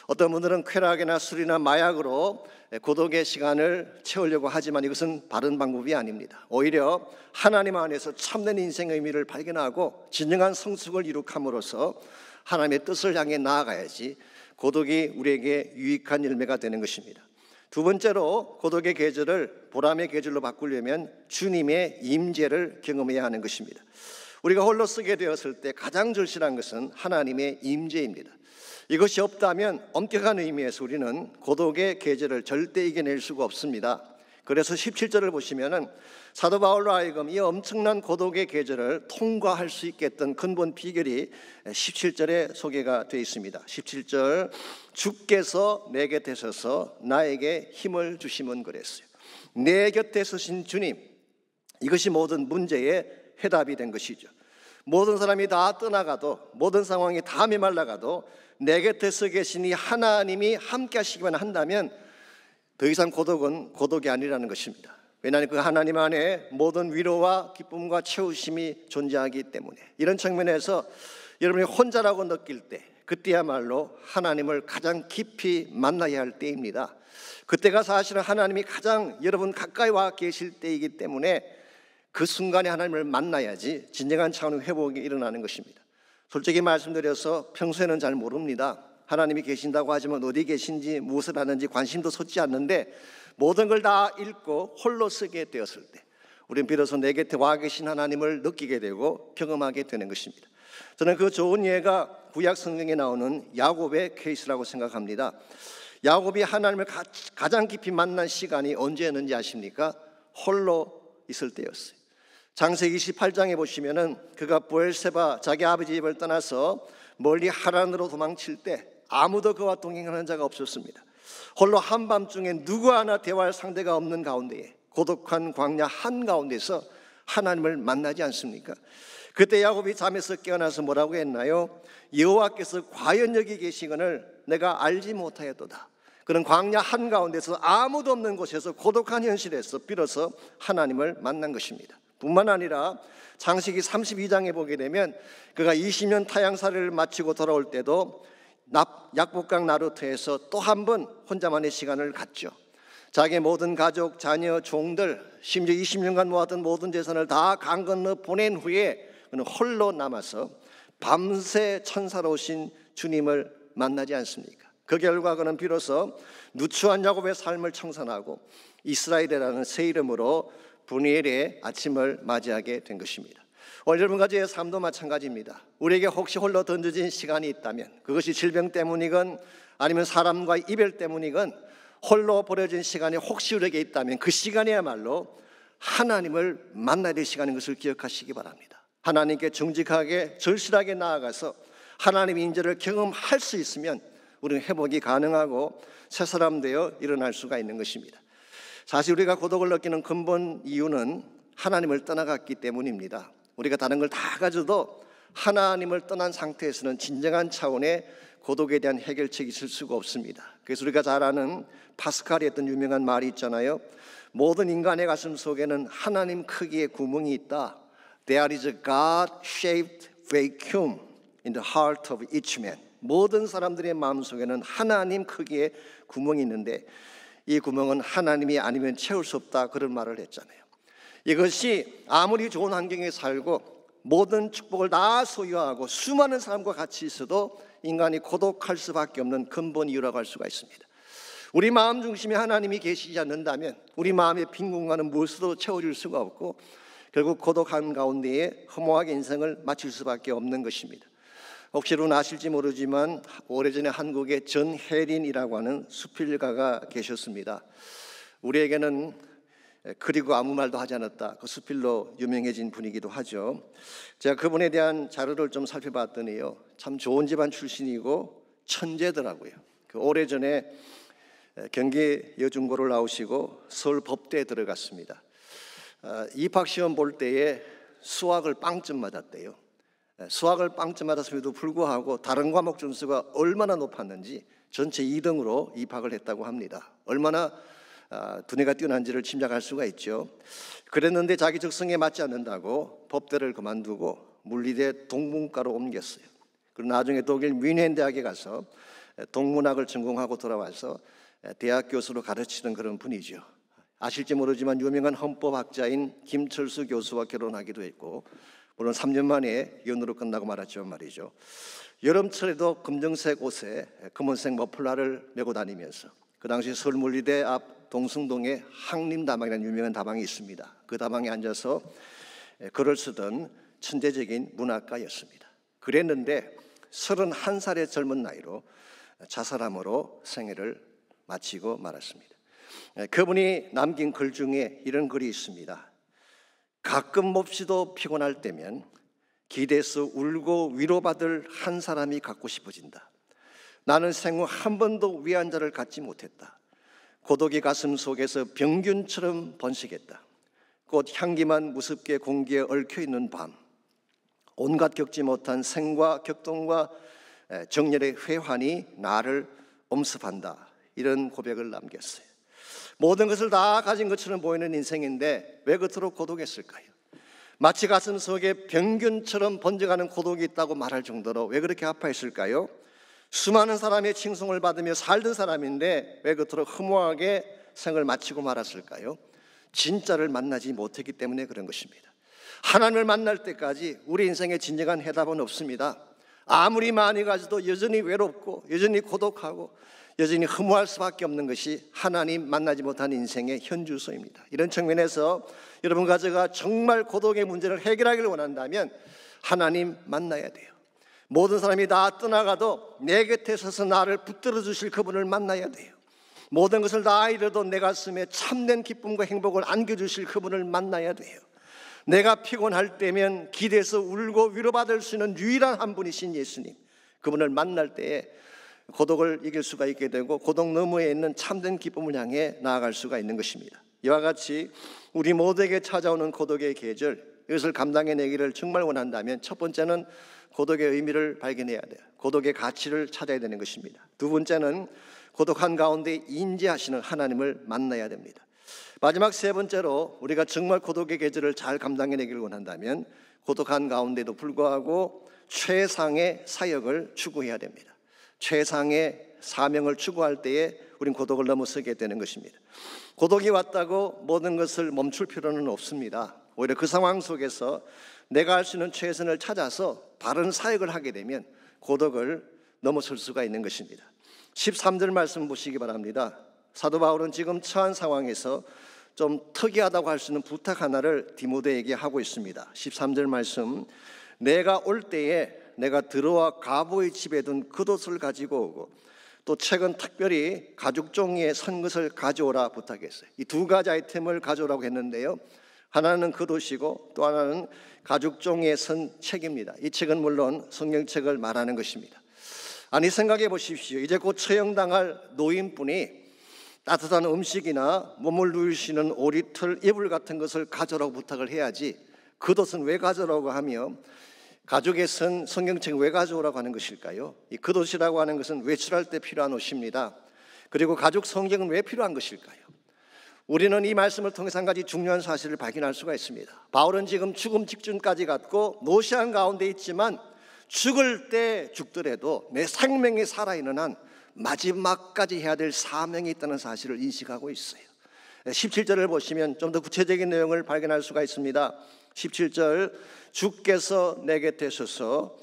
어떤 분들은 쾌락이나 술이나 마약으로 고독의 시간을 채우려고 하지만 이것은 바른 방법이 아닙니다. 오히려 하나님 안에서 참된 인생의 의미를 발견하고 진정한 성숙을 이룩함으로써 하나님의 뜻을 향해 나아가야지 고독이 우리에게 유익한 열매가 되는 것입니다. 두 번째로 고독의 계절을 보람의 계절로 바꾸려면 주님의 임재를 경험해야 하는 것입니다. 우리가 홀로 쓰게 되었을 때 가장 절실한 것은 하나님의 임재입니다. 이것이 없다면 엄격한 의미에서 우리는 고독의 계절을 절대 이겨낼 수가 없습니다. 그래서 17절을 보시면은 사도 바울로 하여금 이 엄청난 고독의 계절을 통과할 수 있게 했던 근본 비결이 17절에 소개가 되어 있습니다. 17절, 주께서 내 곁에 서서 나에게 힘을 주심은 그랬어요. 내 곁에 서신 주님, 이것이 모든 문제의 해답이 된 것이죠. 모든 사람이 다 떠나가도, 모든 상황이 다 메말라가도 내 곁에 서 계시니 하나님이 함께 하시기만 한다면 더 이상 고독은 고독이 아니라는 것입니다. 왜냐하면 그 하나님 안에 모든 위로와 기쁨과 채우심이 존재하기 때문에, 이런 측면에서 여러분이 혼자라고 느낄 때, 그때야말로 하나님을 가장 깊이 만나야 할 때입니다. 그때가 사실은 하나님이 가장 여러분 가까이 와 계실 때이기 때문에 그 순간에 하나님을 만나야지 진정한 차원의 회복이 일어나는 것입니다. 솔직히 말씀드려서 평소에는 잘 모릅니다. 하나님이 계신다고 하지만 어디 계신지 무엇을 하는지 관심도 솟지 않는데, 모든 걸 다 읽고 홀로 쓰게 되었을 때 우리는 비로소 내 곁에 와 계신 하나님을 느끼게 되고 경험하게 되는 것입니다. 저는 그 좋은 예가 구약 성경에 나오는 야곱의 케이스라고 생각합니다. 야곱이 하나님을 가장 깊이 만난 시간이 언제였는지 아십니까? 홀로 있을 때였어요. 창세기 28장에 보시면은 그가 브엘세바 자기 아버지 집을 떠나서 멀리 하란으로 도망칠 때 아무도 그와 동행하는 자가 없었습니다. 홀로 한밤중에 누구 하나 대화할 상대가 없는 가운데에 고독한 광야 한가운데서 하나님을 만나지 않습니까? 그때 야곱이 잠에서 깨어나서 뭐라고 했나요? 여호와께서 과연 여기 계시거늘 내가 알지 못하였도다. 그런 광야 한가운데서 아무도 없는 곳에서 고독한 현실에서 비로소 하나님을 만난 것입니다. 뿐만 아니라 창세기 32장에 보게 되면 그가 20년 타향살이를 마치고 돌아올 때도 약복강 나루터에서 또 한 번 혼자만의 시간을 갖죠. 자기의 모든 가족, 자녀, 종들, 심지어 20년간 모았던 모든 재산을 다 강 건너 보낸 후에 그는 홀로 남아서 밤새 천사로 오신 주님을 만나지 않습니까? 그 결과 그는 비로소 누추한 야곱의 삶을 청산하고 이스라엘이라는 새 이름으로 분이엘의 아침을 맞이하게 된 것입니다. 오늘 여러분 가지의 삶도 마찬가지입니다. 우리에게 혹시 홀로 던져진 시간이 있다면, 그것이 질병 때문이건 아니면 사람과의 이별 때문이건 홀로 버려진 시간이 혹시 우리에게 있다면 그 시간이야말로 하나님을 만나야 될 시간인 것을 기억하시기 바랍니다. 하나님께 정직하게 절실하게 나아가서 하나님의 인재를 경험할 수 있으면 우리는 회복이 가능하고 새 사람 되어 일어날 수가 있는 것입니다. 사실 우리가 고독을 느끼는 근본 이유는 하나님을 떠나갔기 때문입니다. 우리가 다른 걸 다 가져도 하나님을 떠난 상태에서는 진정한 차원의 고독에 대한 해결책이 있을 수가 없습니다. 그래서 우리가 잘 아는 파스칼이 했던 유명한 말이 있잖아요. 모든 인간의 가슴 속에는 하나님 크기의 구멍이 있다. There is a God-shaped vacuum in the heart of each man. 모든 사람들의 마음속에는 하나님 크기의 구멍이 있는데 이 구멍은 하나님이 아니면 채울 수 없다, 그런 말을 했잖아요. 이것이 아무리 좋은 환경에 살고 모든 축복을 다 소유하고 수많은 사람과 같이 있어도 인간이 고독할 수밖에 없는 근본 이유라고 할 수가 있습니다. 우리 마음 중심에 하나님이 계시지 않는다면 우리 마음의 빈 공간은 무엇으로 채워질 수가 없고 결국 고독한 가운데에 허무하게 인생을 마칠 수밖에 없는 것입니다. 혹시 여러분 아실지 모르지만 오래전에 한국에 전혜린이라고 하는 수필가가 계셨습니다. 우리에게는 그리고 아무 말도 하지 않았다, 그 수필로 유명해진 분이기도 하죠. 제가 그분에 대한 자료를 좀 살펴봤더니요, 참 좋은 집안 출신이고 천재더라고요. 그 오래전에 경기 여중고를 나오시고 서울 법대에 들어갔습니다. 입학시험 볼 때에 수학을 빵점 맞았대요. 수학을 빵점 맞았음에도 불구하고 다른 과목 점수가 얼마나 높았는지 전체 2등으로 입학을 했다고 합니다. 얼마나 두뇌가 뛰어난지를 짐작할 수가 있죠. 그랬는데 자기 적성에 맞지 않는다고 법대를 그만두고 물리대 동문과로 옮겼어요. 그리고 나중에 독일 뮌헨 대학에 가서 동문학을 전공하고 돌아와서 대학 교수로 가르치는 그런 분이죠. 아실지 모르지만 유명한 헌법학자인 김철수 교수와 결혼하기도 했고, 물론 3년 만에 연으로 끝나고 말았지만 말이죠. 여름철에도 검정색 옷에 검은색 머플러를 메고 다니면서 그 당시 서울물리대 앞 동승동에 항림다방이라는 유명한 다방이 있습니다. 그 다방에 앉아서 글을 쓰던 천재적인 문학가였습니다. 그랬는데 31살의 젊은 나이로 자살함으로 생애를 마치고 말았습니다. 그분이 남긴 글 중에 이런 글이 있습니다. 가끔 몹시도 피곤할 때면 기대서 울고 위로받을 한 사람이 갖고 싶어진다. 나는 생후 한 번도 위한 자를 갖지 못했다. 고독이 가슴 속에서 병균처럼 번식했다. 꽃 향기만 무섭게 공기에 얽혀있는 밤, 온갖 겪지 못한 생과 격동과 정열의 회환이 나를 엄습한다. 이런 고백을 남겼어요. 모든 것을 다 가진 것처럼 보이는 인생인데 왜 그토록 고독했을까요? 마치 가슴 속에 병균처럼 번져가는 고독이 있다고 말할 정도로 왜 그렇게 아파했을까요? 수많은 사람의 칭송을 받으며 살던 사람인데 왜 그토록 허무하게 생을 마치고 말았을까요? 진짜를 만나지 못했기 때문에 그런 것입니다. 하나님을 만날 때까지 우리 인생에 진정한 해답은 없습니다. 아무리 많이 가져도 여전히 외롭고 여전히 고독하고 여전히 허무할 수밖에 없는 것이 하나님 만나지 못한 인생의 현주소입니다. 이런 측면에서 여러분과 제가 정말 고독의 문제를 해결하기를 원한다면 하나님 만나야 돼요. 모든 사람이 다 떠나가도 내 곁에 서서 나를 붙들어 주실 그분을 만나야 돼요. 모든 것을 다 잃어도 내 가슴에 참된 기쁨과 행복을 안겨주실 그분을 만나야 돼요. 내가 피곤할 때면 기대서 울고 위로받을 수 있는 유일한 한 분이신 예수님, 그분을 만날 때에 고독을 이길 수가 있게 되고 고독 너머에 있는 참된 기쁨을 향해 나아갈 수가 있는 것입니다. 이와 같이 우리 모두에게 찾아오는 고독의 계절, 이것을 감당해내기를 정말 원한다면 첫 번째는 고독의 의미를 발견해야 돼요. 고독의 가치를 찾아야 되는 것입니다. 두 번째는 고독한 가운데 인지하시는 하나님을 만나야 됩니다. 마지막 세 번째로 우리가 정말 고독의 계절을 잘 감당해내기를 원한다면 고독한 가운데도 불구하고 최상의 사역을 추구해야 됩니다. 최상의 사명을 추구할 때에 우린 고독을 넘어서게 되는 것입니다. 고독이 왔다고 모든 것을 멈출 필요는 없습니다. 오히려 그 상황 속에서 내가 할 수 있는 최선을 찾아서 바른 사역을 하게 되면 고독을 넘어설 수가 있는 것입니다. 13절 말씀 보시기 바랍니다. 사도 바울은 지금 처한 상황에서 좀 특이하다고 할 수 있는 부탁 하나를 디모데에게 하고 있습니다. 13절 말씀, 내가 올 때에 내가 들어와 가보의 집에 둔 겉옷을 가지고 오고 또 최근 특별히 가죽 종이에 선 것을 가져오라 부탁했어요. 이 두 가지 아이템을 가져오라고 했는데요, 하나는 겉옷이고 또 하나는 가죽 종이에 선 책입니다. 이 책은 물론 성경책을 말하는 것입니다. 아니, 생각해 보십시오. 이제 곧 처형당할 노인분이 따뜻한 음식이나 몸을 누이시는 오리털 이불 같은 것을 가져오라고 부탁을 해야지 겉옷은 왜 가져오라고 하며 가죽에 선 성경책을 왜 가져오라고 하는 것일까요? 이 겉옷이라고 하는 것은 외출할 때 필요한 옷입니다. 그리고 가죽 성경은 왜 필요한 것일까요? 우리는 이 말씀을 통해서 한 가지 중요한 사실을 발견할 수가 있습니다. 바울은 지금 죽음 직전까지 갔고 노시한 가운데 있지만 죽을 때 죽더라도 내 생명이 살아있는 한 마지막까지 해야 될 사명이 있다는 사실을 인식하고 있어요. 17절을 보시면 좀 더 구체적인 내용을 발견할 수가 있습니다. 17절, 주께서 내 곁에 서서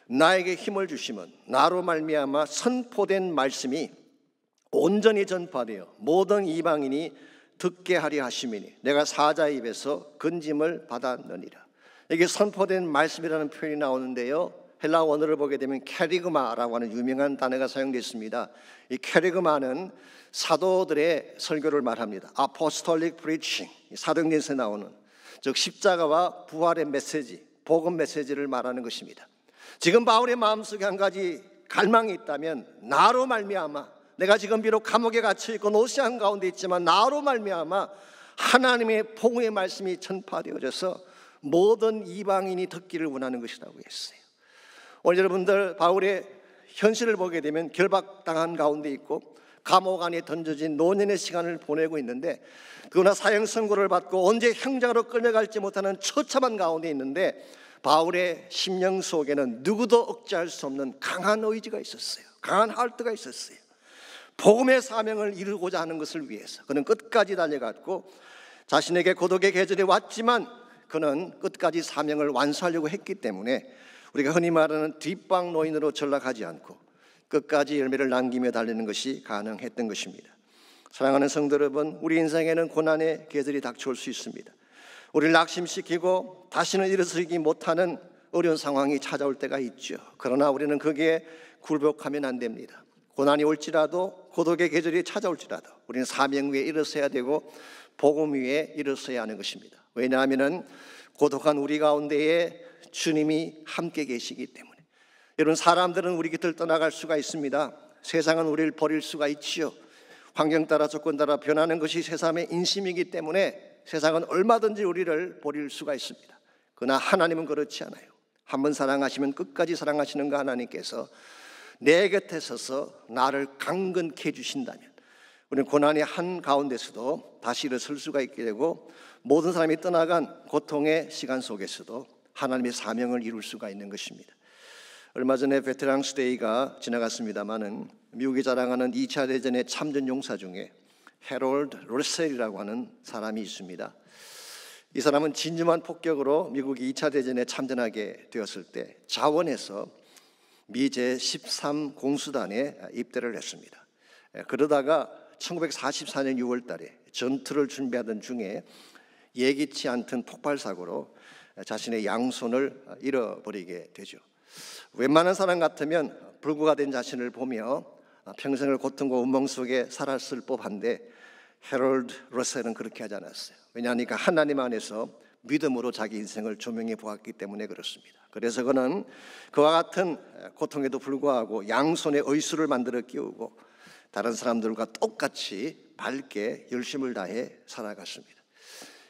나에게 힘을 주시면 나로 말미암아 선포된 말씀이 온전히 전파되어 모든 이방인이 듣게 하려 하심이니 내가 사자의 입에서 건짐을 받았느니라. 이게 선포된 말씀이라는 표현이 나오는데요, 헬라 원어를 보게 되면 캐리그마라고 하는 유명한 단어가 사용됐습니다. 이 캐리그마는 사도들의 설교를 말합니다. 아포스톨릭 프리칭, 사도행전에서 나오는, 즉 십자가와 부활의 메시지, 복음 메시지를 말하는 것입니다. 지금 바울의 마음속에 한 가지 갈망이 있다면 나로 말미암아, 내가 지금 비록 감옥에 갇혀 있고 노시한 가운데 있지만 나로 말미암아 하나님의 복음의 말씀이 전파되어져서 모든 이방인이 듣기를 원하는 것이라고 했어요. 오늘 여러분들 바울의 현실을 보게 되면 결박당한 가운데 있고 감옥 안에 던져진 노년의 시간을 보내고 있는데, 그러나 사형 선고를 받고 언제 형장으로 끌려갈지 못하는 처참한 가운데 있는데 바울의 심령 속에는 누구도 억제할 수 없는 강한 의지가 있었어요. 강한 하트가 있었어요. 복음의 사명을 이루고자 하는 것을 위해서 그는 끝까지 달려갔고, 자신에게 고독의 계절이 왔지만 그는 끝까지 사명을 완수하려고 했기 때문에 우리가 흔히 말하는 뒷방 노인으로 전락하지 않고 끝까지 열매를 남기며 달리는 것이 가능했던 것입니다. 사랑하는 성도 여러분, 우리 인생에는 고난의 계절이 닥쳐올 수 있습니다. 우리를 낙심시키고 다시는 일어서지 못하는 어려운 상황이 찾아올 때가 있죠. 그러나 우리는 거기에 굴복하면 안 됩니다. 고난이 올지라도, 고독의 계절이 찾아올지라도 우리는 사명 위에 일어서야 되고 복음 위에 일어서야 하는 것입니다. 왜냐하면 고독한 우리 가운데에 주님이 함께 계시기 때문에. 여러분, 사람들은 우리 곁을 떠나갈 수가 있습니다. 세상은 우리를 버릴 수가 있지요. 환경 따라 조건 따라 변하는 것이 세상의 인심이기 때문에 세상은 얼마든지 우리를 버릴 수가 있습니다. 그러나 하나님은 그렇지 않아요. 한번 사랑하시면 끝까지 사랑하시는 그 하나님께서 내 곁에 서서 나를 강건케 해주신다면 우리는 고난의 한가운데서도 다시 일어설 수가 있게 되고, 모든 사람이 떠나간 고통의 시간 속에서도 하나님의 사명을 이룰 수가 있는 것입니다. 얼마 전에 베테랑스 데이가 지나갔습니다마는 미국이 자랑하는 2차 대전의 참전 용사 중에 해롤드 러셀이라고 하는 사람이 있습니다. 이 사람은 진주만 폭격으로 미국이 2차 대전에 참전하게 되었을 때 자원에서 미 제13 공수단에 입대를 했습니다. 그러다가 1944년 6월 달에 전투를 준비하던 중에 예기치 않던 폭발 사고로 자신의 양손을 잃어버리게 되죠. 웬만한 사람 같으면 불구가 된 자신을 보며 평생을 고통과 운명 속에 살았을 법한데 해롤드 러셀은 그렇게 하지 않았어요. 왜냐하니까 하나님 안에서 믿음으로 자기 인생을 조명해 보았기 때문에 그렇습니다. 그래서 그는 그와 같은 고통에도 불구하고 양손에 의수를 만들어 끼우고 다른 사람들과 똑같이 밝게 열심을 다해 살아갔습니다.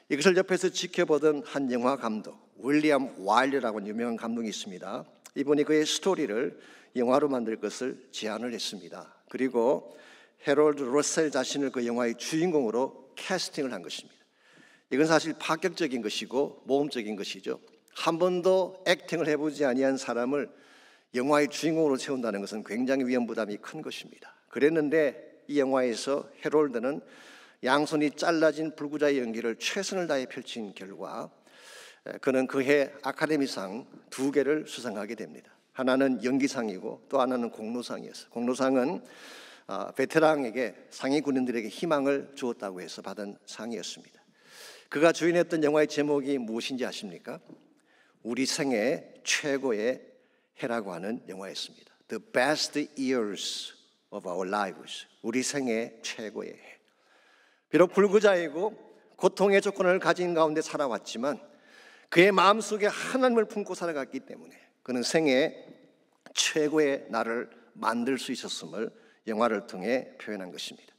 이것을 옆에서 지켜보던 한 영화 감독 윌리엄 와일드라고 하는 유명한 감독이 있습니다. 이분이 그의 스토리를 영화로 만들 것을 제안을 했습니다. 그리고 해롤드 러셀 자신을 그 영화의 주인공으로 캐스팅을 한 것입니다. 이건 사실 파격적인 것이고 모험적인 것이죠. 한 번도 액팅을 해보지 아니한 사람을 영화의 주인공으로 세운다는 것은 굉장히 위험 부담이 큰 것입니다. 그랬는데 이 영화에서 해롤드는 양손이 잘라진 불구자의 연기를 최선을 다해 펼친 결과 그는 그해 아카데미상 2개를 수상하게 됩니다. 하나는 연기상이고 또 하나는 공로상이었어요. 공로상은 베테랑에게 상위 군인들에게 희망을 주었다고 해서 받은 상이었습니다. 그가 주연했던 영화의 제목이 무엇인지 아십니까? 우리 생애 최고의 해라고 하는 영화였습니다. The best years of our lives. 우리 생애 최고의 해. 비록 불구자이고 고통의 조건을 가진 가운데 살아왔지만 그의 마음속에 하나님을 품고 살아갔기 때문에 그는 생애 최고의 날을 만들 수 있었음을 영화를 통해 표현한 것입니다.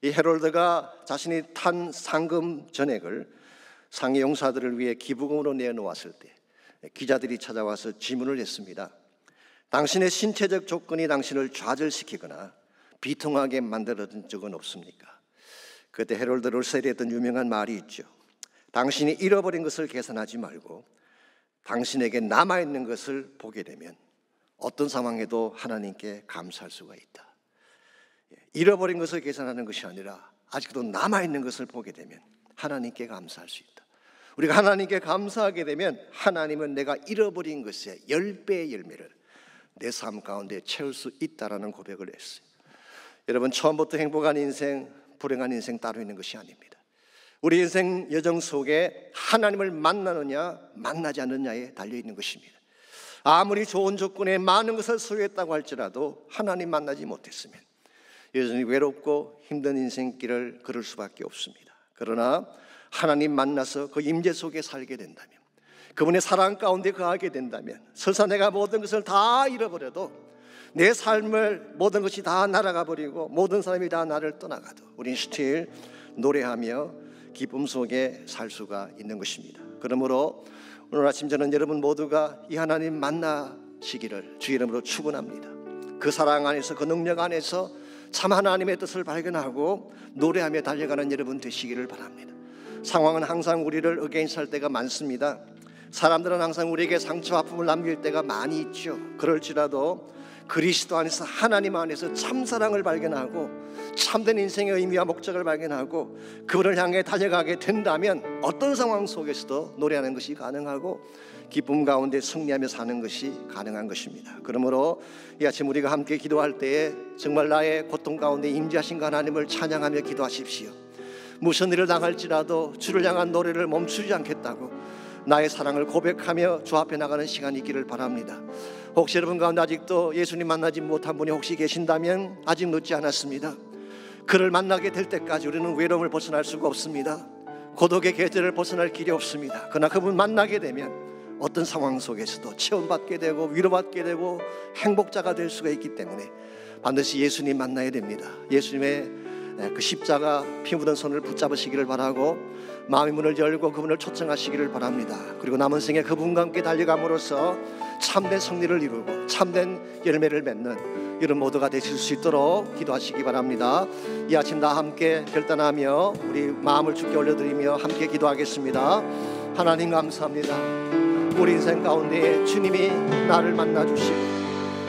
이 해롤드가 자신이 탄 상금 전액을 상해 용사들을 위해 기부금으로 내놓았을 때 기자들이 찾아와서 질문을 했습니다. 당신의 신체적 조건이 당신을 좌절시키거나 비통하게 만들어준 적은 없습니까? 그때 해롤드 러셀이 했던 유명한 말이 있죠. 당신이 잃어버린 것을 계산하지 말고 당신에게 남아있는 것을 보게 되면 어떤 상황에도 하나님께 감사할 수가 있다. 잃어버린 것을 계산하는 것이 아니라 아직도 남아있는 것을 보게 되면 하나님께 감사할 수 있다. 우리가 하나님께 감사하게 되면 하나님은 내가 잃어버린 것의 10배의 열매를 내 삶 가운데 채울 수 있다라는 고백을 했어요. 여러분, 처음부터 행복한 인생, 불행한 인생 따로 있는 것이 아닙니다. 우리 인생 여정 속에 하나님을 만나느냐 만나지 않느냐에 달려있는 것입니다. 아무리 좋은 조건에 많은 것을 소유했다고 할지라도 하나님 만나지 못했으면 여전히 외롭고 힘든 인생길을 걸을 수밖에 없습니다. 그러나 하나님 만나서 그 임재 속에 살게 된다면, 그분의 사랑 가운데 거하게 된다면, 설사 내가 모든 것을 다 잃어버려도 내 삶을 모든 것이 다 날아가 버리고 모든 사람이 다 나를 떠나가도 우리는 스틸 노래하며 기쁨 속에 살 수가 있는 것입니다. 그러므로 오늘 아침 저는 여러분 모두가 이 하나님 만나시기를 주의 이름으로 축원합니다. 그 사랑 안에서, 그 능력 안에서 참 하나님의 뜻을 발견하고 노래하며 달려가는 여러분 되시기를 바랍니다. 상황은 항상 우리를 어게인스할 때가 많습니다. 사람들은 항상 우리에게 상처 아픔을 남길 때가 많이 있죠. 그럴지라도 그리스도 안에서, 하나님 안에서 참사랑을 발견하고 참된 인생의 의미와 목적을 발견하고 그분을 향해 달려가게 된다면 어떤 상황 속에서도 노래하는 것이 가능하고 기쁨 가운데 승리하며 사는 것이 가능한 것입니다. 그러므로 이 아침 우리가 함께 기도할 때에 정말 나의 고통 가운데 임재하신 하나님을 찬양하며 기도하십시오. 무슨 일을 당할지라도 주를 향한 노래를 멈추지 않겠다고 나의 사랑을 고백하며 주 앞에 나가는 시간이 있기를 바랍니다. 혹시 여러분 가운데 아직도 예수님 만나지 못한 분이 혹시 계신다면 아직 늦지 않았습니다. 그를 만나게 될 때까지 우리는 외로움을 벗어날 수가 없습니다. 고독의 계절을 벗어날 길이 없습니다. 그러나 그분 만나게 되면 어떤 상황 속에서도 체험받게 되고 위로받게 되고 행복자가 될 수가 있기 때문에 반드시 예수님 만나야 됩니다. 예수님의 그 십자가 피 묻은 손을 붙잡으시기를 바라고 마음의 문을 열고 그분을 초청하시기를 바랍니다. 그리고 남은 생에 그분과 함께 달려감으로써 참된 승리를 이루고 참된 열매를 맺는 이런 모두가 되실 수 있도록 기도하시기 바랍니다. 이 아침 다 함께 결단하며 우리 마음을 주께 올려드리며 함께 기도하겠습니다. 하나님 감사합니다. 우리 인생 가운데 주님이 나를 만나주시고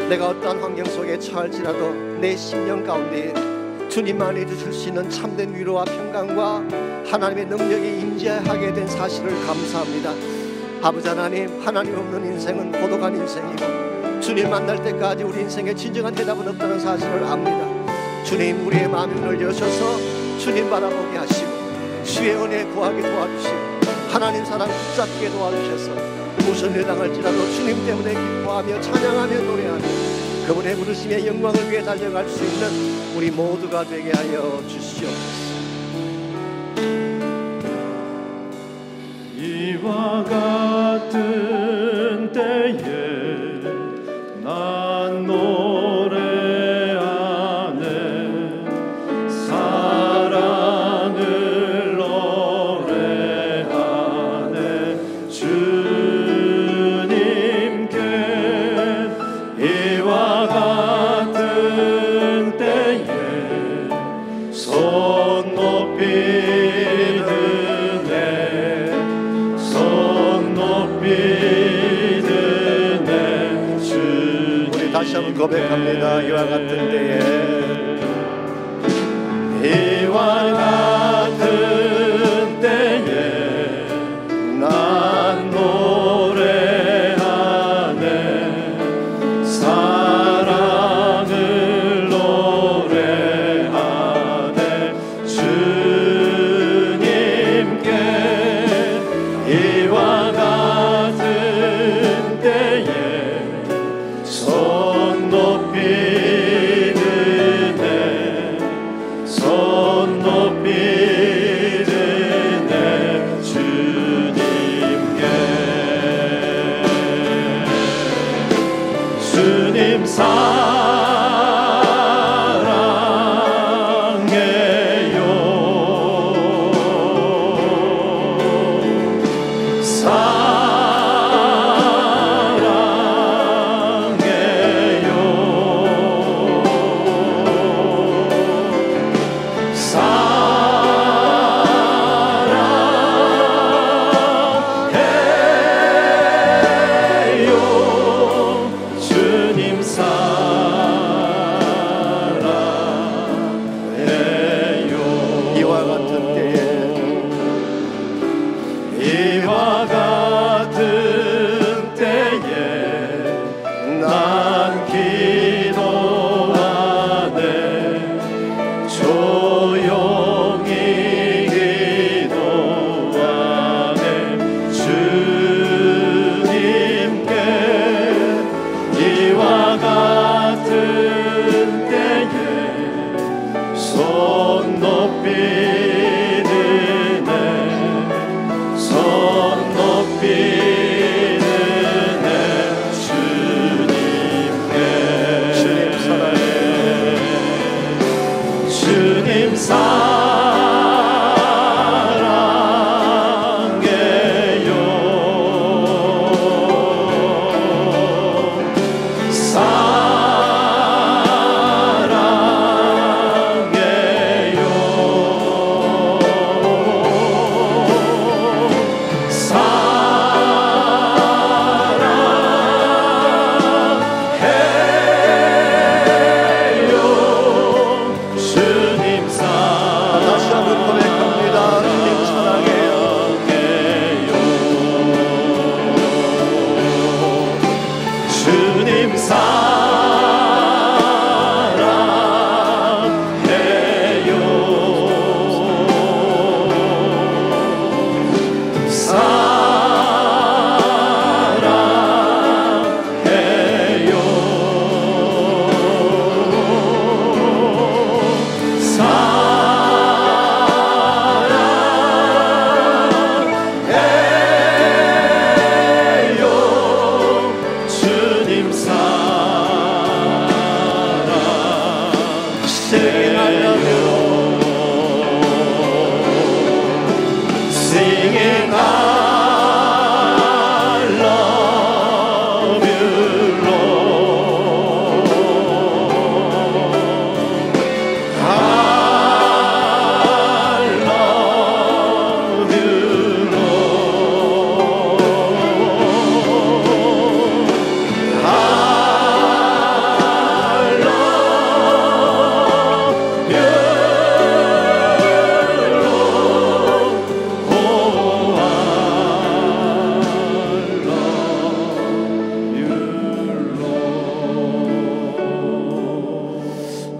내가 어떠한 환경 속에 처할지라도 내 심령 가운데 주님만이 주실 수 있는 참된 위로와 평강과 하나님의 능력이 임재하게 된 사실을 감사합니다. 아버지 하나님, 하나님 없는 인생은 고독한 인생이고 주님 만날 때까지 우리 인생에 진정한 대답은 없다는 사실을 압니다. 주님, 우리의 마음의 문을 여셔서 주님 바라보게 하시고 주의 은혜 구하게 도와주시고 하나님 사랑 붙잡게 도와주셔서 무슨 일 당할지라도 주님 때문에 기뻐하며 찬양하며 노래하며 그분의 부르심의 영광을 위해 달려갈 수 있는 우리 모두가 되게 하여 주시옵소서. 이와 같은 때에 난 노래하네 사랑을 노래하네 주님께 이와 같은 때에 손 높이 다시 한번 고백합니다. 이와 같은 때에 이와 같은 때에 난 노래하네 사랑을 노래하네 주님께 이와 같은 때에 손 높이 드네 손 높이 드네 주님께 주님 사랑해요 이와 같은 때에 난 기도하네 조용히 기도하네 주님께 이와 같은 때에 손 높이 사랑해요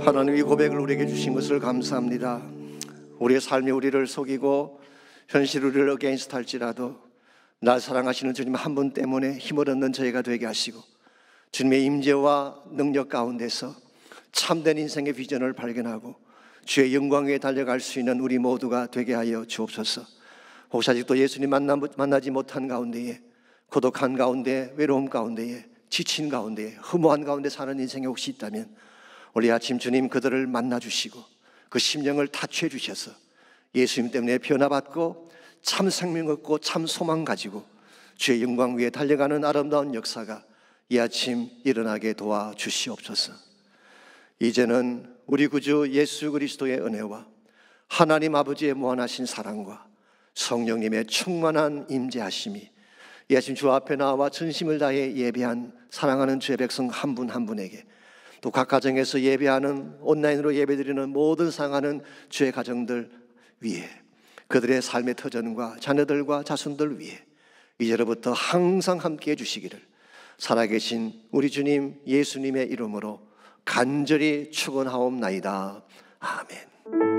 하나님, 이 고백을 우리에게 주신 것을 감사합니다. 우리의 삶이 우리를 속이고 현실이 우리를 어게인스트 할지라도 날 사랑하시는 주님 한 분 때문에 힘을 얻는 저희가 되게 하시고, 주님의 임재와 능력 가운데서 참된 인생의 비전을 발견하고 주의 영광 위에 달려갈 수 있는 우리 모두가 되게 하여 주옵소서. 혹시 아직도 예수님 만나지 못한 가운데에, 고독한 가운데, 외로움 가운데에, 지친 가운데에, 허무한 가운데 사는 인생이 혹시 있다면 오늘 아침 주님 그들을 만나주시고 그 심령을 타취해 주셔서 예수님 때문에 변화받고 참 생명 얻고 참 소망 가지고 주의 영광 위에 달려가는 아름다운 역사가 이 아침 일어나게 도와주시옵소서. 이제는 우리 구주 예수 그리스도의 은혜와 하나님 아버지의 무한하신 사랑과 성령님의 충만한 임재하심이 이 아침 주 앞에 나와 전심을 다해 예배한 사랑하는 주의 백성 한 분 한 분에게, 또 각 가정에서 예배하는, 온라인으로 예배드리는 모든 사랑하는 주의 가정들 위에, 그들의 삶의 터전과 자녀들과 자손들 위에 이제로부터 항상 함께해 주시기를 살아계신 우리 주님 예수님의 이름으로 간절히 축원하옵나이다. 아멘.